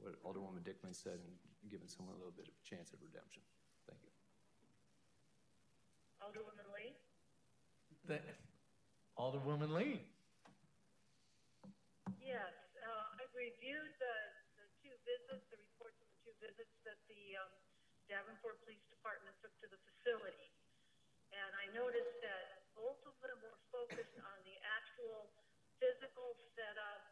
what Alderwoman Dickman said and giving someone a little bit of a chance at redemption. Thank you. Alderwoman Lee? Alderwoman Lee. Yes, I've reviewed the two visits, the reports of the two visits that the Davenport Police Department took to the facility. And I noticed that both of them were focused on the actual physical setup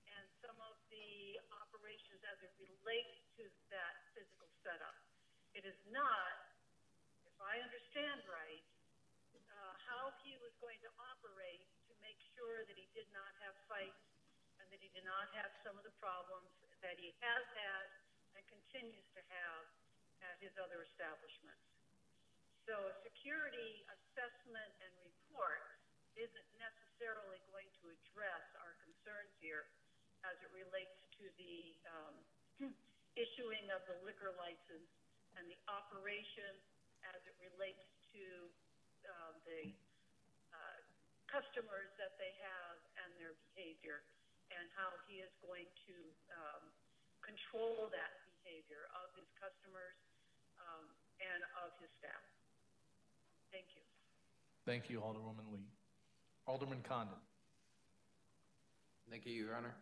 and some of the operations as it relates to that physical setup. It is not, if I understand right, how he was going to operate to make sure that he did not have fights and that he did not have some of the problems that he has had and continues to have at his other establishments. So a security assessment and report isn't necessarily going to address our concerns here as it relates to the issuing of the liquor license and the operation as it relates to the customers that they have and their behavior, and how he is going to control that behavior of his customers and of his staff. Thank you. Thank you, Alderwoman Lee. Alderman Condon. Thank you, Your Honor.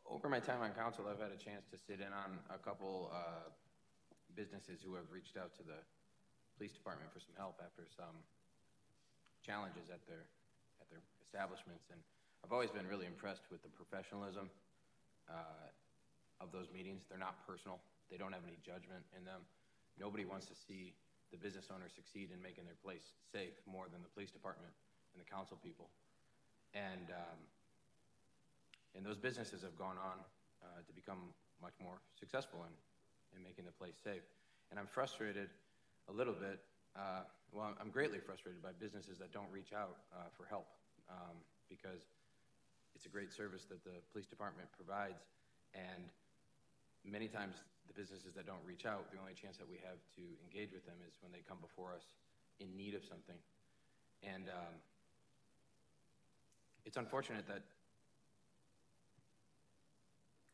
Over my time on council, I've had a chance to sit in on a couple businesses who have reached out to the police department for some help after some challenges at their establishments, and I've always been really impressed with the professionalism of those meetings. They're not personal. They don't have any judgment in them. Nobody wants to see the business owner succeed in making their place safe more than the police department and the council people. And those businesses have gone on to become much more successful in making the place safe. And I'm frustrated a little bit. Well, I'm greatly frustrated by businesses that don't reach out for help because it's a great service that the police department provides, and many times the businesses that don't reach out, the only chance that we have to engage with them is when they come before us in need of something. And it's unfortunate that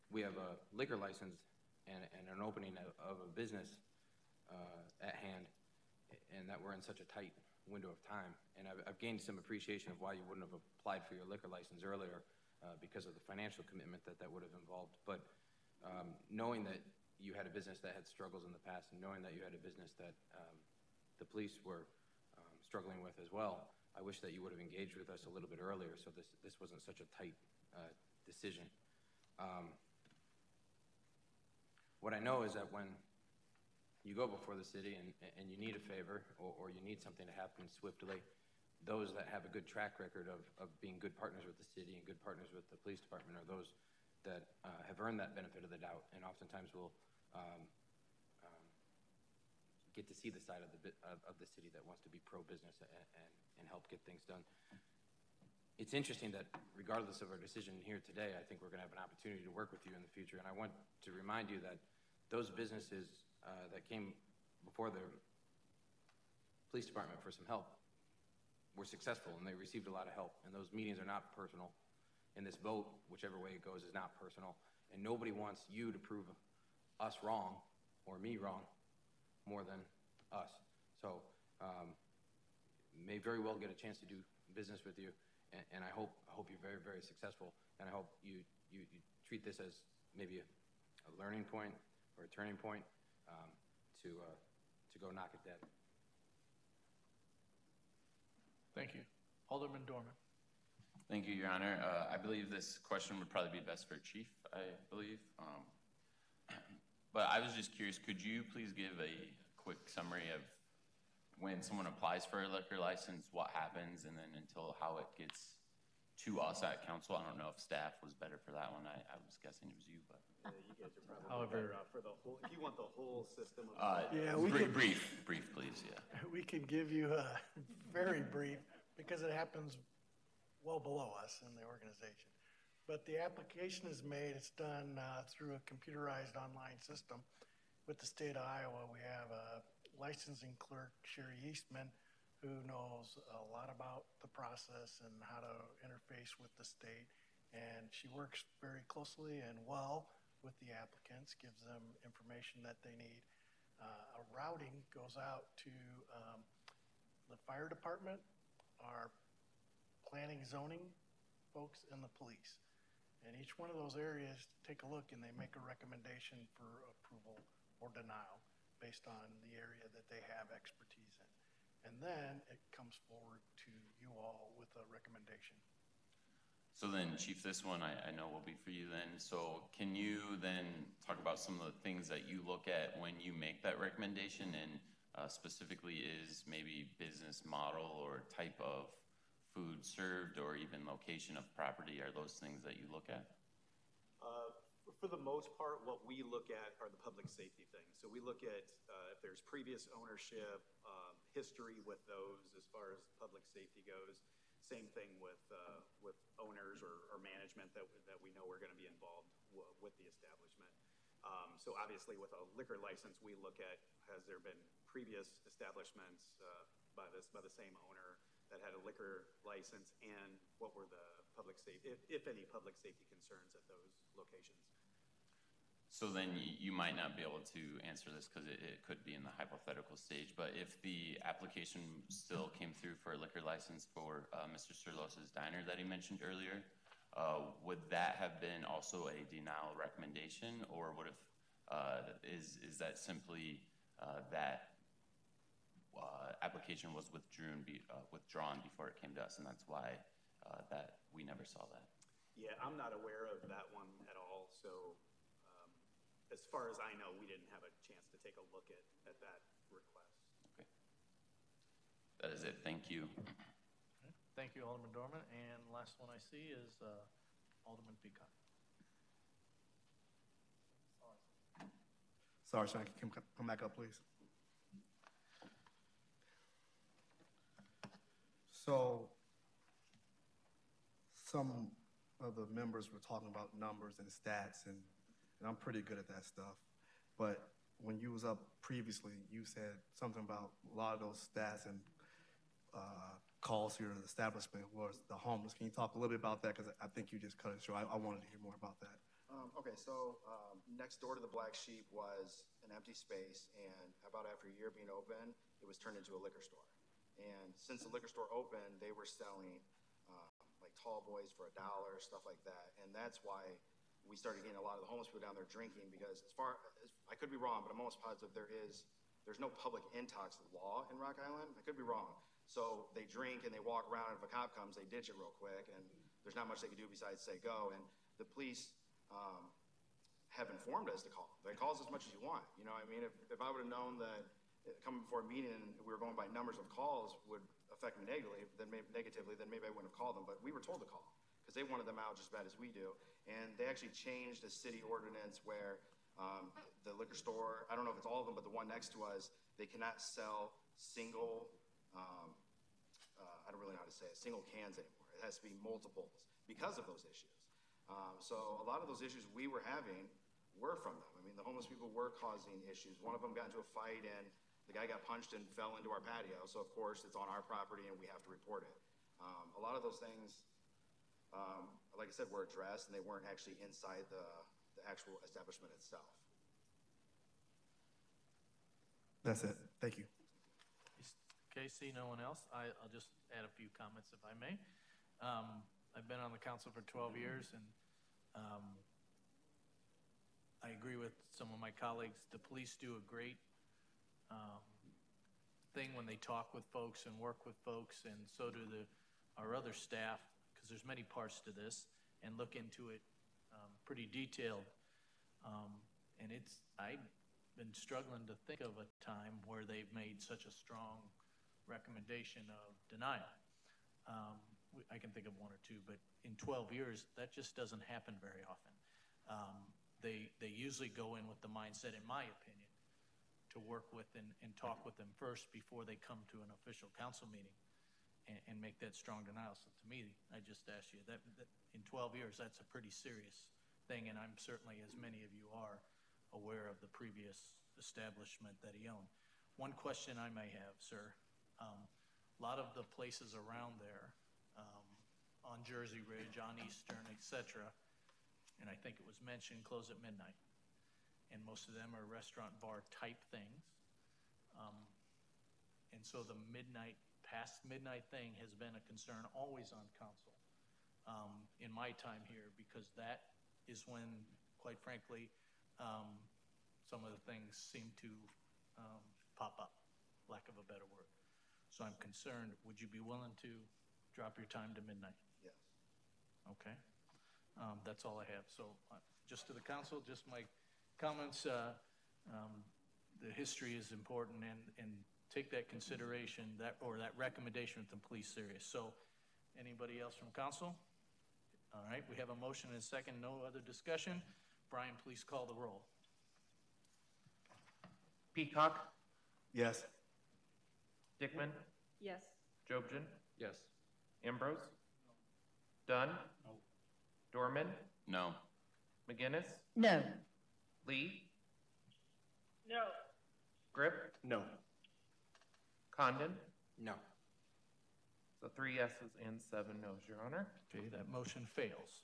we have a liquor license and an opening of a business at hand, and that we're in such a tight window of time. And I've gained some appreciation of why you wouldn't have applied for your liquor license earlier because of the financial commitment that would have involved. But knowing that you had a business that had struggles in the past, and knowing that you had a business that the police were struggling with as well, I wish that you would have engaged with us a little bit earlier so this wasn't such a tight decision. What I know is that when you go before the city and you need a favor or you need something to happen swiftly, those that have a good track record of being good partners with the city and good partners with the police department are those that have earned that benefit of the doubt, and oftentimes will get to see the side of the city that wants to be pro-business and help get things done. It's interesting that regardless of our decision here today, I think we're going to have an opportunity to work with you in the future, and I want to remind you that those businesses that came before the police department for some help were successful, and they received a lot of help, and those meetings are not personal. And this vote, whichever way it goes, is not personal, and nobody wants you to prove us wrong or me wrong more than us. So may very well get a chance to do business with you, and I hope you're very, very successful, and I hope you treat this as maybe learning point or a turning point to go knock it dead. Thank you. Alderman Dorman. Thank you, Your Honor. I believe this question would probably be best for Chief, I believe. But I was just curious, could you please give a quick summary of when someone applies for a liquor license, what happens, and then until how it gets to us at council? I don't know if staff was better for that one. I was guessing it was you, but. Yeah, you guys are probably However, better off for the whole, if you want the whole system of. Yeah, we brief, please, yeah. We could give you a very brief, because it happens well below us in the organization. But the application is made, it's done through a computerized online system. With the state of Iowa, we have a licensing clerk, Sherry Eastman, who knows a lot about the process and how to interface with the state. And she works very closely and well with the applicants, gives them information that they need. A routing goes out to the fire department, our planning zoning folks, and the police. And each one of those areas take a look and they make a recommendation for approval or denial based on the area that they have expertise in. And then it comes forward to you all with a recommendation. So then, Chief, this one I know will be for you then. So can you then talk about some of the things that you look at when you make that recommendation, and specifically is maybe business model or type of food served or even location of property? Are those things that you look at? For the most part, what we look at are the public safety things. So we look at if there's previous ownership, history with those as far as public safety goes. Same thing with owners or management that we know are going to be involved with the establishment. So obviously with a liquor license, we look at, has there been previous establishments by the same owner that had a liquor license, and what were the public safety, if any public safety concerns at those locations? So then you might not be able to answer this because it could be in the hypothetical stage, but if the application still came through for a liquor license for Mr. Serlos's Diner that he mentioned earlier, would that have been also a denial recommendation, or would have, is that simply that application was withdrawn before it came to us, and that's why that we never saw that? Yeah, I'm not aware of that one at all, so as far as I know, we didn't have a chance to take a look at that request. Okay. That is it. Thank you. Okay. Thank you, Alderman Dorman. And last one I see is Alderman Peacock. Sorry, Sean, can you come back up, please? So some of the members were talking about numbers and stats, and I'm pretty good at that stuff. But when you was up previously, you said something about a lot of those stats and calls here to the establishment was the homeless. Can you talk a little bit about that? Because I think you just cut it short. I wanted to hear more about that. Okay, so next door to the Black Sheep was an empty space, and about after a year being open, it was turned into a liquor store. And since the liquor store opened, they were selling like tall boys for $1, stuff like that. And that's why we started getting a lot of the homeless people down there drinking, because as far as, I could be wrong, but I'm almost positive there's no public intox law in Rock Island. I could be wrong. So they drink and they walk around, and if a cop comes, they ditch it real quick, and there's not much they can do besides say go. And the police have informed us to call. They call us as much as you want. You know what I mean? If I would have known that coming before a meeting and we were going by numbers of calls would affect me negatively, then maybe I wouldn't have called them. But we were told to call because they wanted them out just as bad as we do. And they actually changed the city ordinance where the liquor store, I don't know if it's all of them, but the one next to us, they cannot sell single, I don't really know how to say it, single cans anymore. It has to be multiples because of those issues. So a lot of those issues we were having were from them. I mean, the homeless people were causing issues. One of them got into a fight, and the guy got punched and fell into our patio. So, of course, it's on our property, and we have to report it. A lot of those things, like I said, were addressed, and they weren't actually inside the actual establishment itself. That's it. Thank you. Okay, see no one else. I'll just add a few comments, if I may. I've been on the council for 12 years, and I agree with some of my colleagues. The police do a great thing when they talk with folks and work with folks, and so do our other staff, because there's many parts to this, and look into it pretty detailed. And I've been struggling to think of a time where they've made such a strong recommendation of denial. I can think of one or two, but in 12 years, that just doesn't happen very often. They usually go in with the mindset, in my opinion, to work with and talk with them first before they come to an official council meeting and make that strong denial. So to me, I just asked you that in 12 years, that's a pretty serious thing, and I'm certainly, as many of you are, aware of the previous establishment that he owned. One question I may have, sir, a lot of the places around there, on Jersey Ridge, on Eastern, etc., and I think it was mentioned, close at midnight. And most of them are restaurant bar type things. And so the past midnight thing has been a concern always on council in my time here, because that is when, quite frankly, some of the things seem to pop up, lack of a better word. So I'm concerned, would you be willing to drop your time to midnight? Yes. Okay. That's all I have. So just to the council, just my comments, the history is important, and take that consideration, that recommendation with the police serious. So anybody else from council? All right, we have a motion and a second, no other discussion. Brian, please call the roll. Peacock, Yes. Dickman, Yes. Jobson, Yes. Ambrose, Dunn, Dorman, No. McGinnis, No. Lee, No. Grip, No. Condon. No. So 3 yeses and 7 noes, Your Honor. Okay, that motion fails.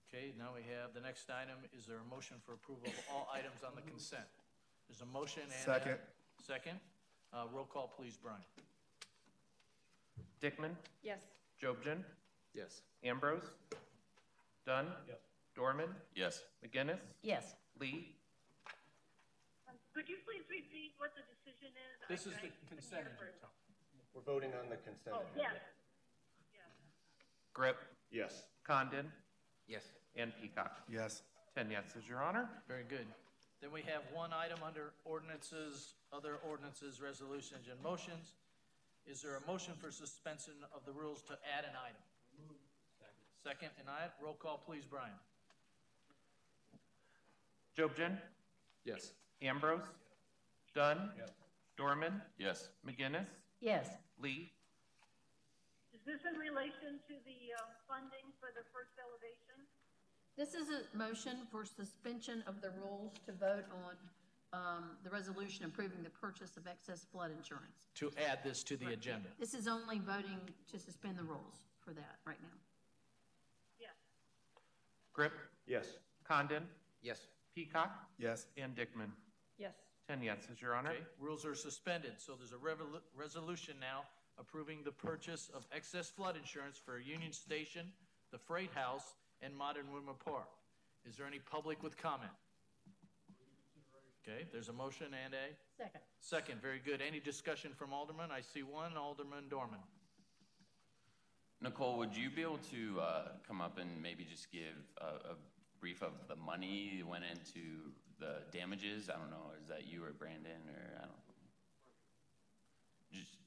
Okay, now we have the next item. Is there a motion for approval of all items on the consent? There's a motion and Second. Second. Roll call, please, Brian. Dickman, Yes. Jobson, Yes. Ambrose, Dunn, Yes. Dorman, Yes. McGinnis, Yes. Lee, Could you please repeat what the decision is? This is the couldn't consent hear agenda. We're voting on the consent Oh, agenda. yes. Grip, Yes. Condon, Yes. and Peacock. Yes. 10 yeses, Your Honor. Very good. Then we have one item under ordinances, other ordinances, resolutions, and motions. Is there a motion for suspension of the rules to add an item? Second and I. Roll call, please, Brian. Jobson, Yes. Ambrose, Dunn, Yes. Dorman, Yes. McGinnis, Yes. Lee, Is this in relation to the funding for the first elevation? This is a motion for suspension of the rules to vote on the resolution approving the purchase of excess flood insurance. To add this to the agenda. This is only voting to suspend the rules for that right now. Yes. Grip, Yes. Condon, Yes. Peacock, Yes. and Dickman. Yes. 10 yeses, Your Honor. Okay, rules are suspended, so there's a resolution now approving the purchase of excess flood insurance for Union Station, the Freight House, and Modern Woodman Park. Is there any public with comment? Okay, there's a motion and a Second. second. Very good. Any discussion from Alderman? I see one. Alderman Dorman. Nicole, would you be able to come up and maybe just give a brief of the money that went into the damages? I don't know, is that you or Brandon, or I don't know. Just,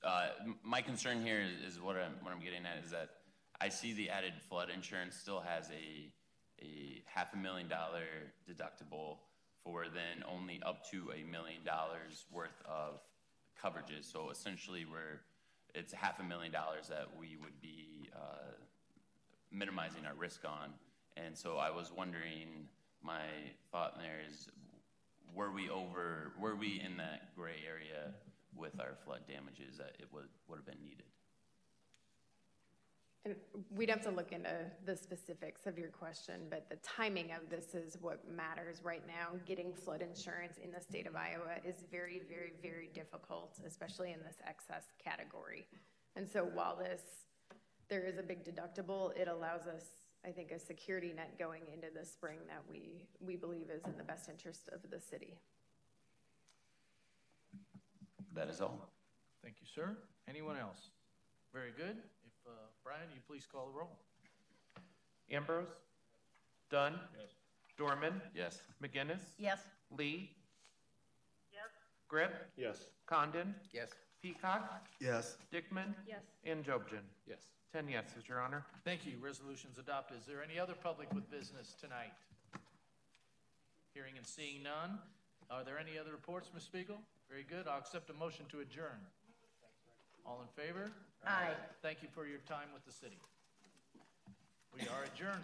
my concern here is what I'm getting at is that I see the added flood insurance still has a $500,000 deductible for then only up to $1 million worth of coverages. So essentially it's $500,000 that we would be minimizing our risk on. And so I was wondering, my thought in there is, were we in that gray area with our flood damages that it would have been needed? And we'd have to look into the specifics of your question, but the timing of this is what matters right now. Getting flood insurance in the state of Iowa is very, very, very difficult, especially in this excess category. And so while there is a big deductible, it allows us I think, a security net going into the spring that we believe is in the best interest of the city. That is all. Thank you, sir. Anyone else? Very good. If, Brian, you please call the roll. Ambrose? Dunn? Yes. Dorman? Yes. McGinnis? Yes. Lee? Yes. Grip? Yes. Condon? Yes. Peacock? Yes. Dickman? Yes. And Jobson? Yes. 10 yeses, Your Honor. Thank you. Resolution's adopted. Is there any other public with business tonight? Hearing and seeing none. Are there any other reports, Ms. Spiegel? Very good. I'll accept a motion to adjourn. All in favor? Aye. Thank you for your time with the city. We are adjourned.